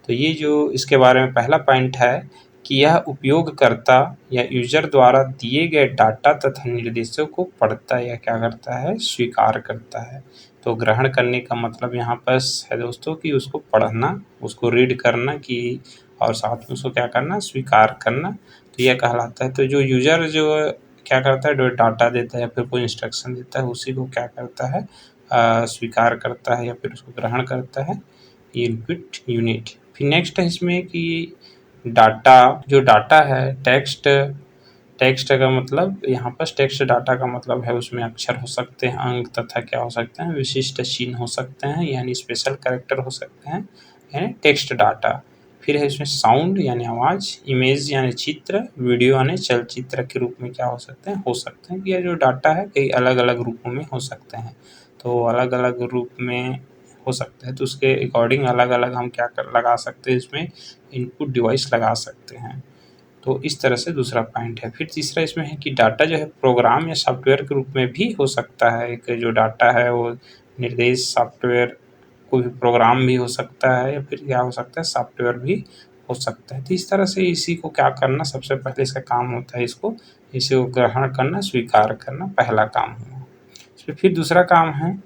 तो ये जो इसके बारे में पहला पॉइंट है कि यह उपयोगकर्ता या यूज़र द्वारा दिए गए डाटा तथा निर्देशों को पढ़ता या क्या करता है, स्वीकार करता है। तो ग्रहण करने का मतलब यहाँ पर है दोस्तों कि उसको पढ़ना, उसको रीड करना कि और साथ में उसको क्या करना, स्वीकार करना। तो यह कहलाता है। तो जो यूज़र जो क्या करता है, जो डाटा देता है या फिर कोई इंस्ट्रक्शन देता है, उसी को क्या करता है, स्वीकार करता है या फिर उसको ग्रहण करता है, इनपुट यूनिट। फिर नेक्स्ट है इसमें कि जो डाटा है टेक्स्ट का मतलब यहाँ पर टेक्स्ट डाटा का मतलब है उसमें अक्षर हो सकते हैं, अंक तथा क्या हो सकते हैं, विशिष्ट चिन्ह हो सकते हैं, यानी स्पेशल कैरेक्टर हो सकते हैं, यानी टेक्स्ट डाटा। फिर है इसमें साउंड यानी आवाज़, इमेज यानी चित्र, वीडियो यानी चलचित्र के रूप में क्या हो सकते हैं कि यह जो डाटा है कई अलग-अलग रूपों में हो सकते हैं। तो अलग-अलग रूप में हो सकता है, तो उसके अकॉर्डिंग अलग-अलग हम क्या लगा सकते हैं, इसमें इनपुट डिवाइस लगा सकते हैं। तो इस तरह से दूसरा पॉइंट है। फिर तीसरा इसमें है कि डाटा जो है प्रोग्राम या सॉफ्टवेयर के रूप में भी हो सकता है। एक जो डाटा है वो निर्देश सॉफ्टवेयर, कोई भी प्रोग्राम भी हो सकता है या फिर क्या हो सकता है, सॉफ्टवेयर भी हो सकता है। तो इस तरह से इसी को क्या करना, सबसे पहले इसका काम होता है इसी को ग्रहण करना, स्वीकार करना पहला काम हुआ। इसमें फिर दूसरा काम है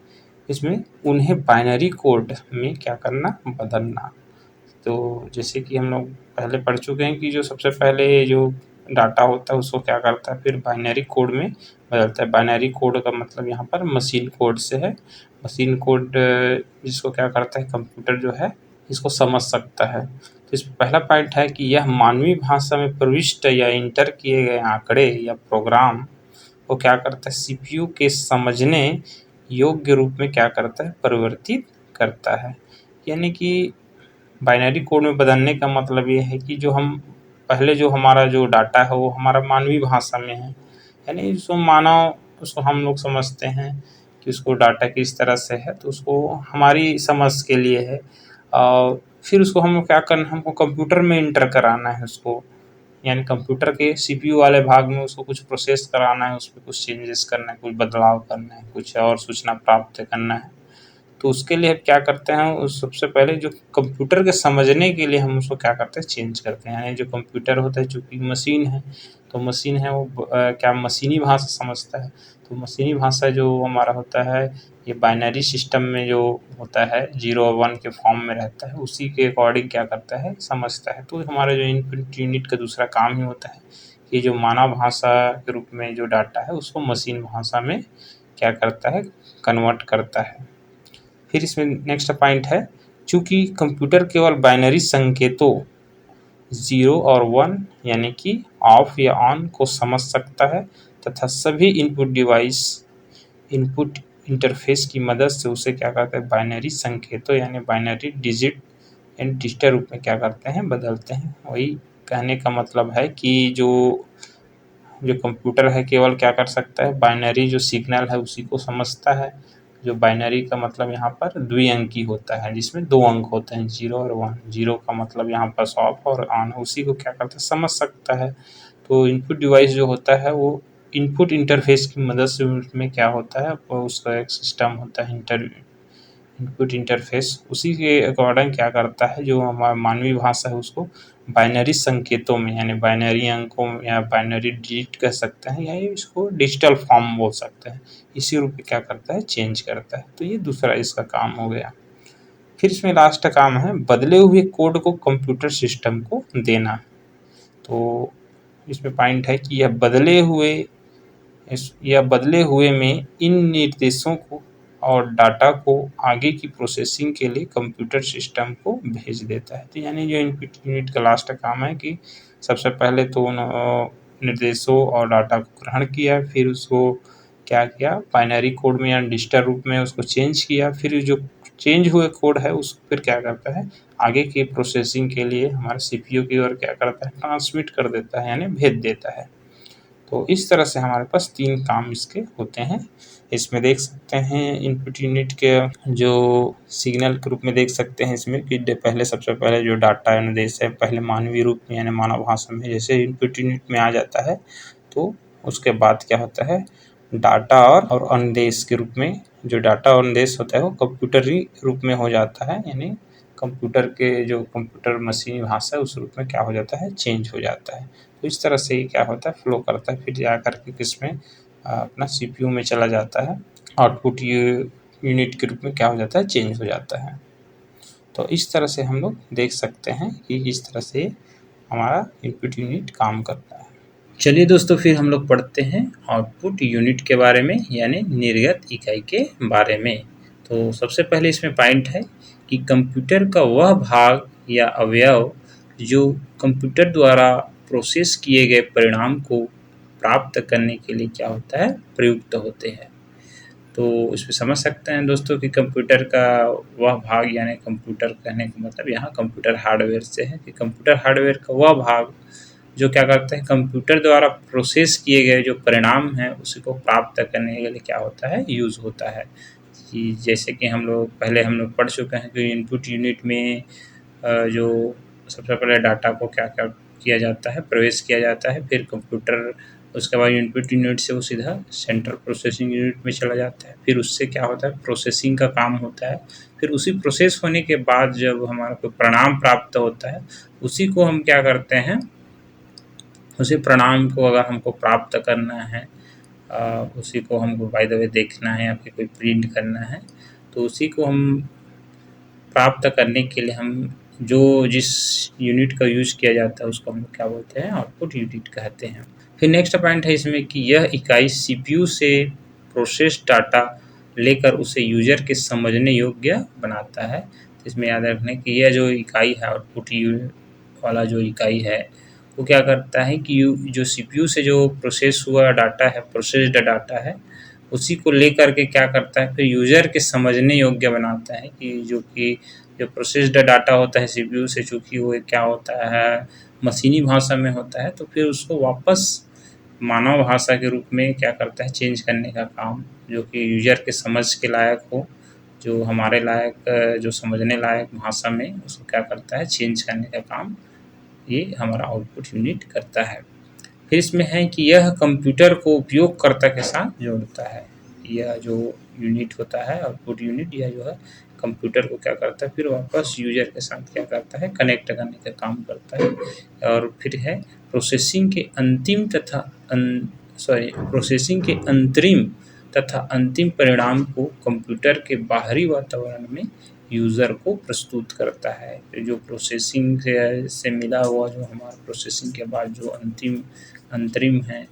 इसमें उन्हें बाइनरी कोड में क्या करना, बदलना। तो जैसे कि हम लोग पहले पढ़ चुके हैं कि जो सबसे पहले जो डाटा होता है उसको क्या करता है, फिर बाइनरी कोड में बदलता है। बाइनरी कोड का मतलब यहाँ पर मशीन कोड से है। मशीन कोड जिसको क्या करता है, कंप्यूटर जो है इसको समझ सकता है। तो इसमें पहला पॉइंट है कि यह मानवीय भाषा में प्रविष्ट या इंटर किए गए आंकड़े या प्रोग्राम को क्या करता है, सीपीयू के समझने योग्य रूप में क्या करता है, परिवर्तित करता है। यानी कि बाइनरी कोड में बदलने का मतलब ये है कि जो हम पहले जो हमारा जो डाटा है वो हमारा मानवीय भाषा में है, यानी उसको मानव उसको हम लोग समझते हैं कि उसको डाटा किस तरह से है, तो उसको हमारी समझ के लिए है। फिर उसको हम क्या करना है, हमको कंप्यूटर में इंटर कराना है उसको, यानी कंप्यूटर के सीपीयू वाले भाग में उसको कुछ प्रोसेस कराना है, उसमें कुछ चेंजेस करना है, कुछ बदलाव करना है, कुछ और सूचना प्राप्त करना है। तो उसके लिए क्या करते हैं, उस सबसे पहले जो कंप्यूटर के समझने के लिए हम उसको क्या करते हैं, चेंज करते हैं। यानी जो कंप्यूटर होता है चूँकि मशीन है, तो मशीन है वो क्या मशीनी भाषा समझता है। तो मशीनी भाषा जो हमारा होता है, ये बाइनरी सिस्टम में जो होता है 0 और 1 के फॉर्म में रहता है, उसी के अकॉर्डिंग क्या करता है, समझता है। तो हमारा जो इनपुट यूनिट का दूसरा काम ही होता है कि जो मानव भाषा के रूप में जो डाटा है उसको मशीन भाषा में क्या करता है, कन्वर्ट करता है। फिर इसमें नेक्स्ट पॉइंट है, चूँकि कंप्यूटर केवल बाइनरी संकेतों 0 और 1 यानी कि ऑफ या ऑन को समझ सकता है तथा सभी इनपुट डिवाइस इनपुट इंटरफेस की मदद से उसे क्या करते हैं, बाइनरी संकेतों यानी बाइनरी डिजिट यानी डिजिटल रूप में क्या करते हैं, बदलते हैं। वही कहने का मतलब है कि जो कंप्यूटर है केवल क्या कर सकता है, बाइनरी जो सिग्नल है उसी को समझता है। जो बाइनरी का मतलब यहाँ पर द्विअंकी होता है, जिसमें 2 अंक होते हैं 0 और 1। 0 का मतलब यहाँ पर ऑफ और ऑन, उसी को क्या करता है, समझ सकता है। तो इनपुट डिवाइस जो होता है वो इनपुट इंटरफेस की मदद से उसमें क्या होता है, उसका एक सिस्टम होता है इनपुट इंटरफेस, उसी के अकॉर्डिंग क्या करता है, जो हमारा मानवीय भाषा है उसको बाइनरी संकेतों में यानी बाइनरी अंकों या बाइनरी डिजिट कह सकते हैं, या इसको डिजिटल फॉर्म बोल सकते हैं, इसी रूप में क्या करता है, चेंज करता है। तो ये दूसरा इसका काम हो गया। फिर इसमें लास्ट काम है बदले हुए कोड को कंप्यूटर सिस्टम को देना। तो इसमें पॉइंट है कि यह बदले हुए में इन निर्देशों को और डाटा को आगे की प्रोसेसिंग के लिए कंप्यूटर सिस्टम को भेज देता है। तो यानी जो इनपुट यूनिट का लास्ट काम है कि सबसे पहले तो उन निर्देशों और डाटा को ग्रहण किया, फिर उसको क्या किया, बाइनरी कोड में या डिजिटल रूप में उसको चेंज किया, फिर जो चेंज हुए कोड है उसको फिर क्या करता है, आगे की प्रोसेसिंग के लिए हमारे सीपीयू की ओर क्या करता है, ट्रांसमिट कर देता है यानी भेज देता है। तो इस तरह से हमारे पास 3 काम इसके होते हैं। इसमें देख सकते हैं इनपुट यूनिट के जो सिग्नल के रूप में देख सकते हैं इसमें कि पहले सबसे पहले जो डाटा निर्देश है पहले मानवीय रूप में यानी मानव भाषा में जैसे इनपुट यूनिट में आ जाता है, तो उसके बाद क्या होता है, डाटा और अनुदेश के रूप में जो डाटा और अनुदेश होता है वो कंप्यूटरी रूप में हो जाता है, यानी कंप्यूटर के जो कंप्यूटर मशीनी भाषा है उस रूप में क्या हो जाता है, चेंज हो जाता है। तो इस तरह से ये क्या होता है, फ्लो करता है, फिर जा कर के किसमें अपना सीपीयू में चला जाता है, आउटपुट यूनिट के रूप में क्या हो जाता है, चेंज हो जाता है। तो इस तरह से हम लोग देख सकते हैं कि इस तरह से हमारा इनपुट यूनिट काम करता है। चलिए दोस्तों, फिर हम लोग पढ़ते हैं आउटपुट यूनिट के बारे में यानी निर्गत इकाई के बारे में। तो सबसे पहले इसमें पॉइंट है कि कंप्यूटर का वह भाग या अवयव जो कंप्यूटर द्वारा प्रोसेस किए गए परिणाम को प्राप्त करने के लिए क्या होता है, प्रयुक्त होते हैं। तो इसमें समझ सकते हैं दोस्तों कि कंप्यूटर का वह भाग यानी कंप्यूटर कहने का मतलब यहाँ कंप्यूटर हार्डवेयर से है कि कंप्यूटर हार्डवेयर का वह भाग जो क्या करते हैं, कंप्यूटर द्वारा प्रोसेस किए गए जो परिणाम हैं उसी को प्राप्त करने के लिए क्या होता है, यूज़ होता है। कि जैसे कि हम लोग पढ़ चुके हैं कि इनपुट यूनिट में जो सबसे पहले डाटा को क्या क्या किया जाता है, प्रवेश किया जाता है, फिर कंप्यूटर उसके बाद इनपुट यूनिट से वो सीधा सेंट्रल प्रोसेसिंग यूनिट में चला जाता है, फिर उससे क्या होता है, प्रोसेसिंग का काम होता है। फिर उसी प्रोसेस होने के बाद जब हमारा कोई परिणाम प्राप्त होता है उसी को हम क्या करते हैं, उसी परिणाम को अगर हमको प्राप्त करना है, उसी को हमको बाय द वे देखना है या फिर कोई प्रिंट करना है, तो उसी को हम प्राप्त करने के लिए हम जो जिस यूनिट का यूज़ किया जाता है उसको हम क्या बोलते हैं, आउटपुट यूनिट कहते हैं। फिर नेक्स्ट पॉइंट है इसमें कि यह इकाई सीपीयू से प्रोसेस डाटा लेकर उसे यूजर के समझने योग्य बनाता है। इसमें याद रखने कि यह जो इकाई है आउटपुट वाला जो इकाई है वो क्या करता है कि जो सीपीयू से जो प्रोसेस हुआ डाटा है, प्रोसेस्ड डाटा है, उसी को लेकर के क्या करता है, फिर यूज़र के समझने योग्य बनाता है कि जो कि जो प्रोसेस्ड डाटा होता है सीपीयू से, चूँकि वो क्या होता है मशीनी भाषा में होता है, तो फिर उसको वापस मानव भाषा के रूप में क्या करता है चेंज करने का काम, जो कि यूज़र के समझ के लायक हो, जो हमारे लायक जो समझने लायक भाषा में उसको क्या करता है चेंज करने का काम ये हमारा आउटपुट यूनिट करता है। फिर इसमें है कि यह कंप्यूटर को उपयोगकर्ता के साथ जोड़ता है। यह जो यूनिट होता है आउटपुट यूनिट, यह जो है कंप्यूटर को क्या करता है फिर वापस यूजर के साथ क्या करता है कनेक्ट करने का काम करता है। और फिर है प्रोसेसिंग के अंतिम तथा प्रोसेसिंग के अंतरिम तथा अंतिम परिणाम को कंप्यूटर के बाहरी वातावरण में यूज़र को प्रस्तुत करता है। जो प्रोसेसिंग से मिला हुआ जो हमारा प्रोसेसिंग के बाद जो अंतरिम है,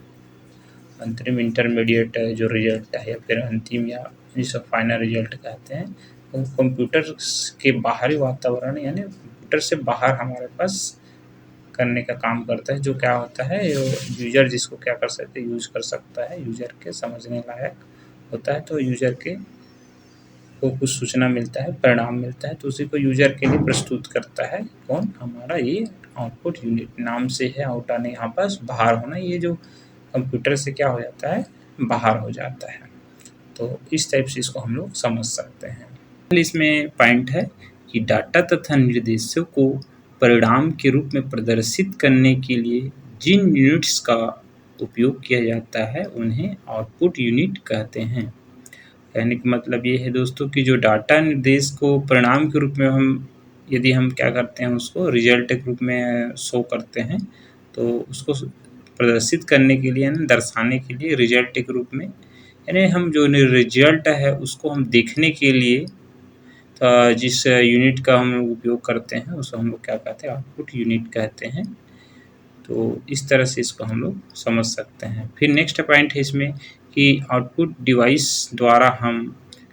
अंतरिम इंटरमीडिएट जो रिजल्ट है या फिर अंतिम या जिसे फाइनल रिजल्ट कहते हैं, वो कंप्यूटर के बाहरी वातावरण यानी कंप्यूटर से बाहर हमारे पास करने का काम करता है। जो क्या होता है यूज़र जिसको क्या कर सकते हैं यूज़ कर सकता है, यूज़र के समझने लायक होता है। तो यूज़र के को कुछ सूचना मिलता है, परिणाम मिलता है, तो उसी को यूज़र के लिए प्रस्तुत करता है कौन, हमारा ये आउटपुट यूनिट। नाम से है आउट आने, यहाँ पास बाहर होना, ये जो कंप्यूटर से क्या हो जाता है बाहर हो जाता है। तो इस टाइप से इसको हम लोग समझ सकते हैं। इसमें पॉइंट है कि डाटा तथा निर्देशों को परिणाम के रूप में प्रदर्शित करने के लिए जिन यूनिट्स का उपयोग किया जाता है उन्हें आउटपुट यूनिट कहते हैं। कहने का मतलब ये है दोस्तों कि जो डाटा निर्देश को परिणाम के रूप में यदि हम क्या करते हैं उसको रिजल्ट के रूप में शो करते हैं, तो उसको प्रदर्शित करने के लिए यानी दर्शाने के लिए रिजल्ट के रूप में, यानी हम जो रिजल्ट है उसको हम देखने के लिए जिस यूनिट का हम लोग उपयोग करते हैं उसको हम लोग क्या कहते हैं आउटपुट यूनिट कहते हैं। तो इस तरह से इसको हम लोग समझ सकते हैं। फिर नेक्स्ट पॉइंट है इसमें कि आउटपुट डिवाइस द्वारा हम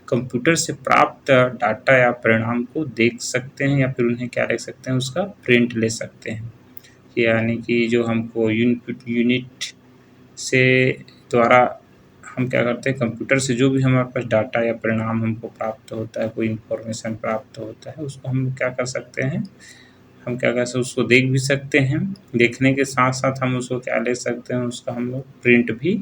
कंप्यूटर से प्राप्त डाटा या परिणाम को देख सकते हैं या फिर उन्हें क्या देख सकते हैं उसका प्रिंट ले सकते हैं। यानी कि जो हमको इनपुट यूनिट से द्वारा हम क्या करते हैं कंप्यूटर से जो भी हमारे पास डाटा या परिणाम हमको प्राप्त होता है, कोई इन्फॉर्मेशन प्राप्त होता है, उसको हम क्या कर सकते हैं, हम क्या कर सकते हैं उसको देख भी सकते हैं। देखने के साथ साथ हम उसको क्या ले सकते हैं उसका हम लोग प्रिंट भी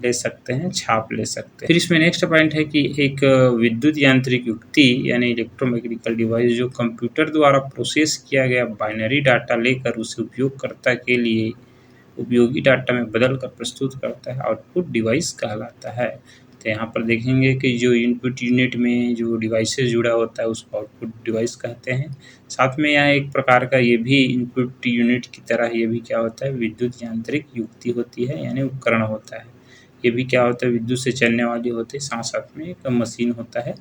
ले सकते हैं, छाप ले सकते हैं। फिर इसमें नेक्स्ट पॉइंट है कि एक विद्युत यांत्रिक युक्ति यानी इलेक्ट्रोमैकेनिकल डिवाइस जो कंप्यूटर द्वारा प्रोसेस किया गया बाइनरी डाटा लेकर उसे उपयोगकर्ता के लिए उपयोगी डाटा में बदल कर प्रस्तुत करता है, आउटपुट डिवाइस कहलाता है। तो यहाँ पर देखेंगे कि जो इनपुट यूनिट में जो डिवाइसेस जुड़ा होता है उसको आउटपुट डिवाइस कहते हैं। साथ में यहाँ एक प्रकार का ये भी इनपुट यूनिट की तरह ये भी क्या होता है विद्युत यांत्रिक युक्ति होती है यानी उपकरण होता है। ये भी क्या होता है विद्युत से चलने वाली होती है, साथ साथ में एक मशीन होता है,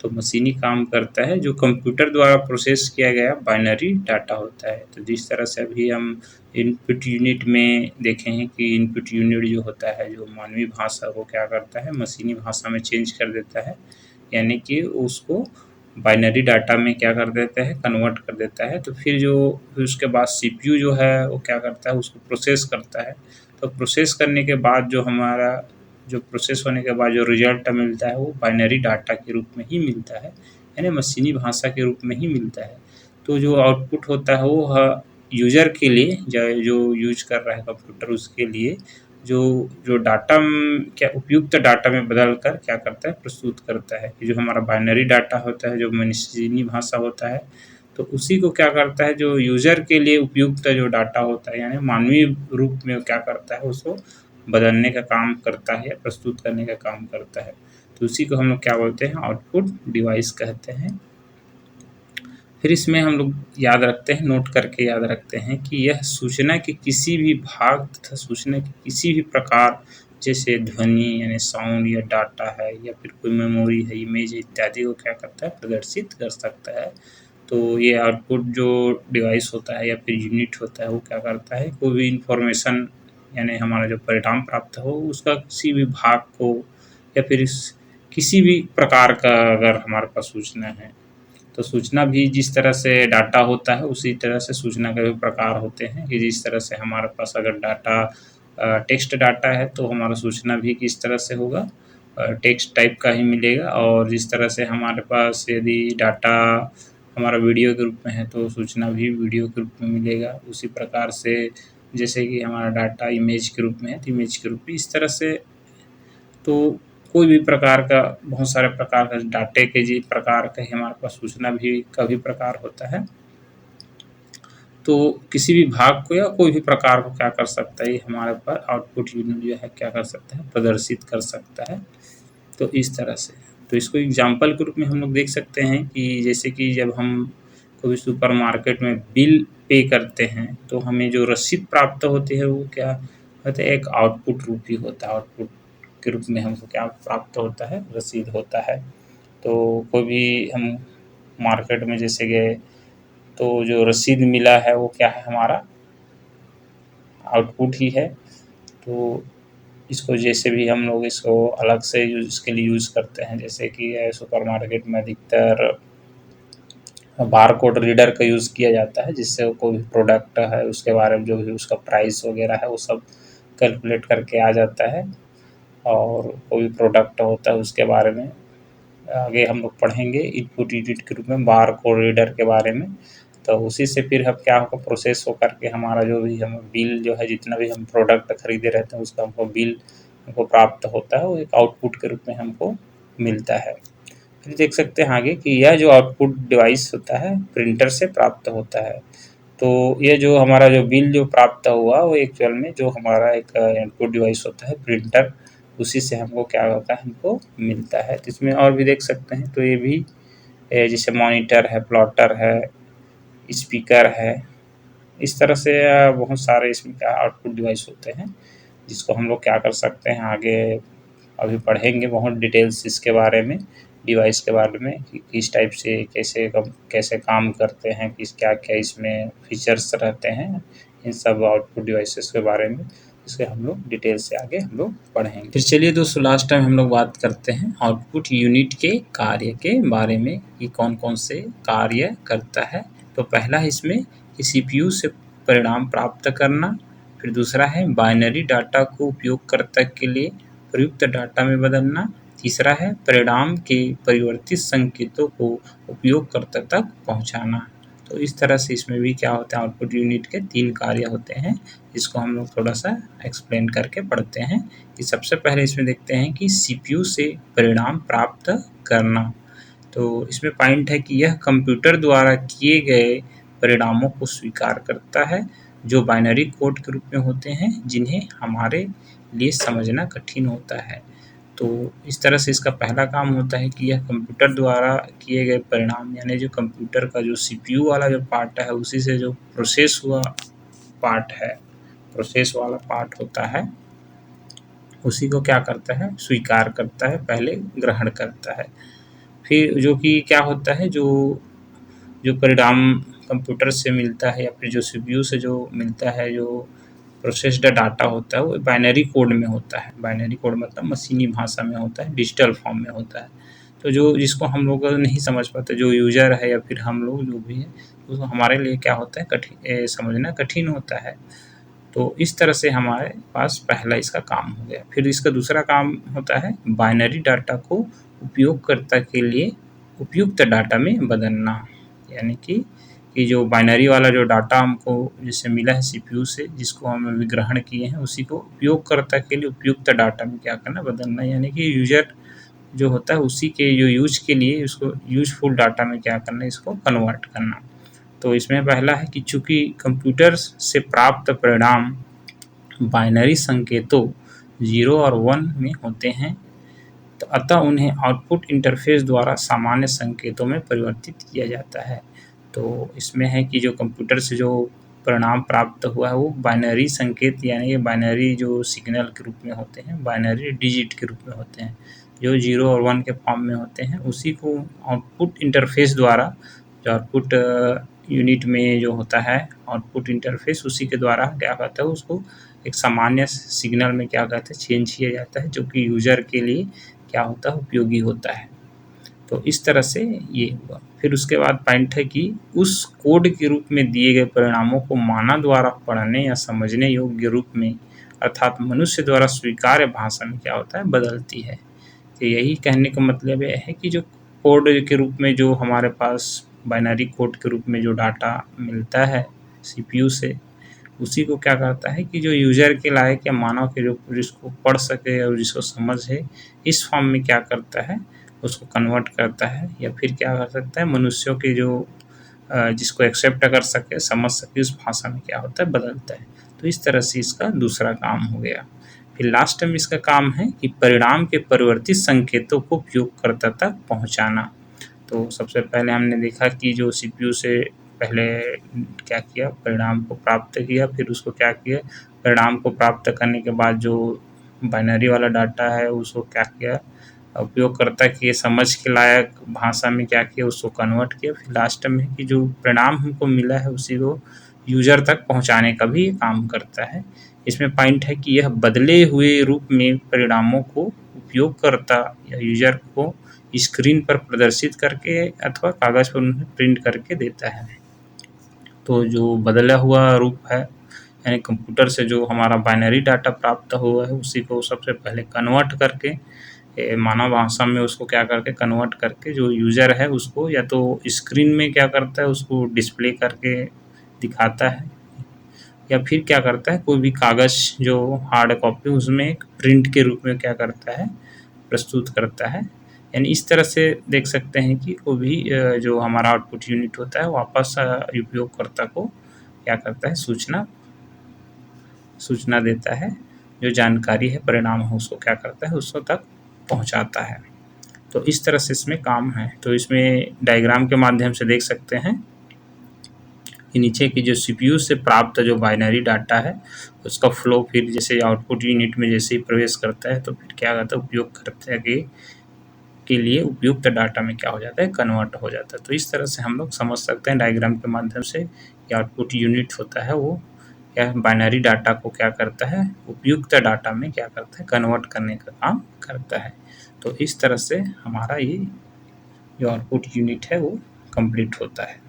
तो मशीनी काम करता है जो कंप्यूटर द्वारा प्रोसेस किया गया बाइनरी डाटा होता है। तो जिस तरह से अभी हम इनपुट यूनिट में देखे हैं कि इनपुट यूनिट जो होता है जो मानवीय भाषा को क्या करता है मशीनी भाषा में चेंज कर देता है, यानी कि उसको बाइनरी डाटा में क्या कर देता है कन्वर्ट कर देता है। तो फिर उसके बाद सीपीयू जो है वो क्या करता है उसको प्रोसेस करता है। तो प्रोसेस करने के बाद जो हमारा जो प्रोसेस होने के बाद जो रिजल्ट मिलता है वो बाइनरी डाटा के रूप में ही मिलता है, यानी मशीनी भाषा के रूप में ही मिलता है। तो जो आउटपुट होता है वो यूज़र के लिए जो यूज कर रहा है कंप्यूटर उसके लिए जो डाटा क्या उपयुक्त डाटा में बदल कर क्या करता है प्रस्तुत करता है। कि जो हमारा बाइनरी डाटा होता है जो मशीनी भाषा होता है, तो उसी को क्या करता है जो यूज़र के लिए उपयुक्त जो डाटा होता है यानी मानवीय रूप में क्या करता है उसको बदलने का काम करता है, प्रस्तुत करने का काम करता है। तो उसी को हम लोग क्या बोलते हैं आउटपुट डिवाइस कहते हैं। फिर इसमें हम लोग याद रखते हैं, नोट करके याद रखते हैं कि यह सूचना के किसी भी भाग तथा सूचना के किसी भी प्रकार जैसे ध्वनि यानी साउंड या डाटा है या फिर कोई मेमोरी है, इमेज इत्यादि को क्या करता है प्रदर्शित कर सकता है। तो ये आउटपुट जो डिवाइस होता है या फिर यूनिट होता है वो क्या करता है कोई भी इंफॉर्मेशन यानी हमारा जो परिणाम प्राप्त हो उसका किसी भी भाग को या फिर किसी भी प्रकार का अगर हमारे पास सूचना है, तो सूचना भी जिस तरह से डाटा होता है उसी तरह से सूचना के भी प्रकार होते हैं। कि जिस तरह से हमारे पास अगर डाटा टेक्स्ट डाटा है तो हमारा सूचना भी किस तरह से होगा टेक्स्ट टाइप का ही मिलेगा। और जिस तरह से हमारे पास यदि डाटा हमारा वीडियो के रूप में है तो सूचना भी वीडियो के रूप में मिलेगा। उसी प्रकार से जैसे कि हमारा डाटा इमेज के रूप में है तो इमेज के रूप में, इस तरह से तो कोई भी प्रकार का, बहुत सारे प्रकार का डाटे के जी प्रकार का हमारे पास सूचना भी का भी प्रकार होता है। तो किसी भी भाग को या कोई भी प्रकार को क्या कर सकता है, ये हमारे पास आउटपुट यूनिट जो है क्या कर सकता है, प्रदर्शित कर सकता है। तो इस तरह से तो इसको एग्जाम्पल के रूप में हम लोग देख सकते हैं कि जैसे कि जब हम कोई सुपरमार्केट में बिल पे करते हैं तो हमें जो रसीद प्राप्त होती है वो क्या होता है, एक आउटपुट रूप ही होता है। आउटपुट के रूप में हमको क्या प्राप्त होता है, रसीद होता है। तो कोई भी हम मार्केट में जैसे गए तो जो रसीद मिला है वो क्या है, हमारा आउटपुट ही है। तो इसको जैसे भी हम लोग इसको अलग से इसके लिए यूज़ करते हैं, जैसे कि सुपरमार्केट में अधिकतर बारकोड रीडर का यूज़ किया जाता है, जिससे कोई भी प्रोडक्ट है उसके बारे में जो भी उसका प्राइस वगैरह है वो सब कैलकुलेट करके आ जाता है। और कोई भी प्रोडक्ट होता है उसके बारे में आगे हम लोग पढ़ेंगे इनपुट यूनिट के रूप में बारकोड रीडर के बारे में। तो उसी से फिर हम क्या होगा, प्रोसेस हो करके हमारा जो भी हम बिल जो है, जितना भी हम प्रोडक्ट खरीदे रहते हैं उसका हमको बिल हमको प्राप्त होता है, वो एक आउटपुट के रूप में हमको मिलता है। फिर देख सकते हैं आगे कि यह जो आउटपुट डिवाइस होता है प्रिंटर से प्राप्त होता है। तो ये जो हमारा जो बिल जो प्राप्त हुआ वो एक्चुअल में जो हमारा एक इनपुट डिवाइस होता है प्रिंटर, उसी से हमको क्या होता है, हमको मिलता है। तो इसमें और भी देख सकते हैं, तो ये भी जैसे मॉनिटर है, प्लॉटर है, स्पीकर है, इस तरह से बहुत सारे इसमें क्या आउटपुट डिवाइस होते हैं, जिसको हम लोग क्या कर सकते हैं आगे अभी पढ़ेंगे बहुत डिटेल्स इसके बारे में, डिवाइस के बारे में कि किस टाइप से कैसे काम करते हैं, किस क्या क्या इसमें फीचर्स रहते हैं, इन सब आउटपुट डिवाइसेस के बारे में इसके हम लोग डिटेल से आगे हम लोग पढ़ेंगे। फिर चलिए दोस्तों, लास्ट टाइम हम लोग बात करते हैं आउटपुट यूनिट के कार्य के बारे में कि कौन कौन से कार्य करता है। तो पहला है इसमें CPU से परिणाम प्राप्त करना, फिर दूसरा है बाइनरी डाटा को उपयोगकर्ता के लिए प्रयुक्त डाटा में बदलना, तीसरा है परिणाम के परिवर्तित संकेतों को उपयोगकर्ता तक पहुंचाना। तो इस तरह से इसमें भी क्या होता है, आउटपुट यूनिट के 3 कार्य होते हैं, जिसको हम लोग थोड़ा सा एक्सप्लेन करके पढ़ते हैं। कि सबसे पहले इसमें देखते हैं कि CPU से परिणाम प्राप्त करना। तो इसमें पॉइंट है कि यह कंप्यूटर द्वारा किए गए परिणामों को स्वीकार करता है, जो बाइनरी कोड के रूप में होते हैं, जिन्हें हमारे लिए समझना कठिन होता है। तो इस तरह से इसका पहला काम होता है कि यह कंप्यूटर द्वारा किए गए परिणाम, यानी जो कंप्यूटर का जो CPU वाला जो पार्ट है, उसी से जो प्रोसेस हुआ पार्ट है, प्रोसेस वाला पार्ट होता है, उसी को क्या करता है, स्वीकार करता है, पहले ग्रहण करता है। फिर जो कि क्या होता है, जो परिणाम कंप्यूटर से मिलता है या फिर जो CPU से जो मिलता है, जो प्रोसेस्ड डाटा होता है, वो बाइनरी कोड में होता है। बाइनरी कोड मतलब मशीनी भाषा में होता है, डिजिटल फॉर्म में होता है। तो जो जिसको हम लोग नहीं समझ पाते, जो यूजर है या फिर हम लोग जो भी है, तो हमारे लिए क्या होता है, कठिन समझना कठिन होता है। तो इस तरह से हमारे पास पहला इसका काम हो गया। फिर इसका दूसरा काम होता है बाइनरी डाटा को उपयोगकर्ता के लिए उपयुक्त डाटा में बदलना, यानी कि जो बाइनरी वाला जो डाटा हमको जैसे मिला है CPU से, जिसको हम अभी ग्रहण किए हैं, उसी को उपयोगकर्ता के लिए उपयुक्त डाटा में क्या करना, बदलना, यानी कि यूजर जो होता है उसी के जो यूज के लिए उसको यूजफुल डाटा में क्या करना, इसको कन्वर्ट करना। तो इसमें पहला है कि चूंकि कंप्यूटर से प्राप्त परिणाम बाइनरी संकेतों 0 और 1 में होते हैं, तो अतः उन्हें आउटपुट इंटरफेस द्वारा सामान्य संकेतों में परिवर्तित किया जाता है। तो इसमें है कि जो कंप्यूटर से जो परिणाम प्राप्त हुआ है वो बाइनरी संकेत, यानी बाइनरी जो सिग्नल के रूप में होते हैं, बाइनरी डिजिट के रूप में होते हैं, जो 0 और 1 के फॉर्म में होते हैं, उसी को आउटपुट इंटरफेस द्वारा, जो आउटपुट यूनिट में जो होता है आउटपुट इंटरफेस, उसी के द्वारा क्या कहता है, उसको एक सामान्य सिग्नल में क्या कहते हैं, चेंज किया जाता है, जो कि यूजर के लिए क्या होता है, उपयोगी होता है। तो इस तरह से ये हुआ। फिर उसके बाद पॉइंट है कि उस कोड के रूप में दिए गए परिणामों को मानव द्वारा पढ़ने या समझने योग्य रूप में, अर्थात मनुष्य द्वारा स्वीकार्य भाषा में क्या होता है, बदलती है। तो यही कहने का मतलब यह है कि जो कोड के रूप में जो हमारे पास बाइनरी कोड के रूप में जो डाटा मिलता है सीपीयू से, उसी को क्या करता है कि जो यूज़र के लायक या मानव के जो जिसको पढ़ सके और जिसको समझे, इस फॉर्म में क्या करता है उसको कन्वर्ट करता है, या फिर क्या कर सकता है मनुष्यों के जो जिसको एक्सेप्ट कर सके, समझ सके, उस भाषा में क्या होता है बदलता है। तो इस तरह से इसका दूसरा काम हो गया। फिर लास्ट में इसका काम है कि परिणाम के परिवर्तित संकेतों को उपयोगकर्ता तक पहुंचाना। तो सबसे पहले हमने देखा कि जो सीपीयू से पहले क्या किया, परिणाम को प्राप्त किया, फिर उसको क्या किया, परिणाम को प्राप्त करने के बाद जो बाइनरी वाला डाटा है उसको क्या किया, उपयोगकर्ता के समझ के लायक भाषा में क्या किया, उसको कन्वर्ट किया। फिर लास्ट में कि जो परिणाम हमको मिला है उसी को यूज़र तक पहुंचाने का भी काम करता है। इसमें पॉइंट है कि यह बदले हुए रूप में परिणामों को उपयोगकर्ता या यूज़र को स्क्रीन पर प्रदर्शित करके अथवा कागज़ पर उन्हें प्रिंट करके देता है। तो जो बदला हुआ रूप है यानी कंप्यूटर से जो हमारा बाइनरी डाटा प्राप्त हुआ है उसी को सबसे पहले कन्वर्ट करके मानव भाषा में उसको क्या करके कन्वर्ट करके जो यूज़र है उसको या तो स्क्रीन में क्या करता है उसको डिस्प्ले करके दिखाता है, या फिर क्या करता है कोई भी कागज़ जो हार्ड कॉपी उसमें एक प्रिंट के रूप में क्या करता है प्रस्तुत करता है। यानी इस तरह से देख सकते हैं कि कोई भी जो हमारा आउटपुट यूनिट होता है वापस उपयोगकर्ता को क्या करता है सूचना देता है, जो जानकारी है परिणाम हो उसको क्या करता है उसको तक पहुंचाता है। तो इस तरह से इसमें काम है। तो इसमें डायग्राम के माध्यम से देख सकते हैं कि नीचे की जो सीपीयू से प्राप्त जो बाइनरी डाटा है उसका फ्लो फिर जैसे आउटपुट यूनिट में जैसे ही प्रवेश करता है तो फिर क्या करता है उपयोगकर्ता के लिए उपयुक्त डाटा में क्या हो जाता है कन्वर्ट हो जाता है। तो इस तरह से हम लोग समझ सकते हैं डायग्राम के माध्यम से कि आउटपुट यूनिट होता है वो क्या बाइनरी डाटा को क्या करता है उपयुक्त डाटा में क्या करता है कन्वर्ट करने का काम करता है। तो इस तरह से हमारा ये जो आउटपुट यूनिट है वो कंप्लीट होता है।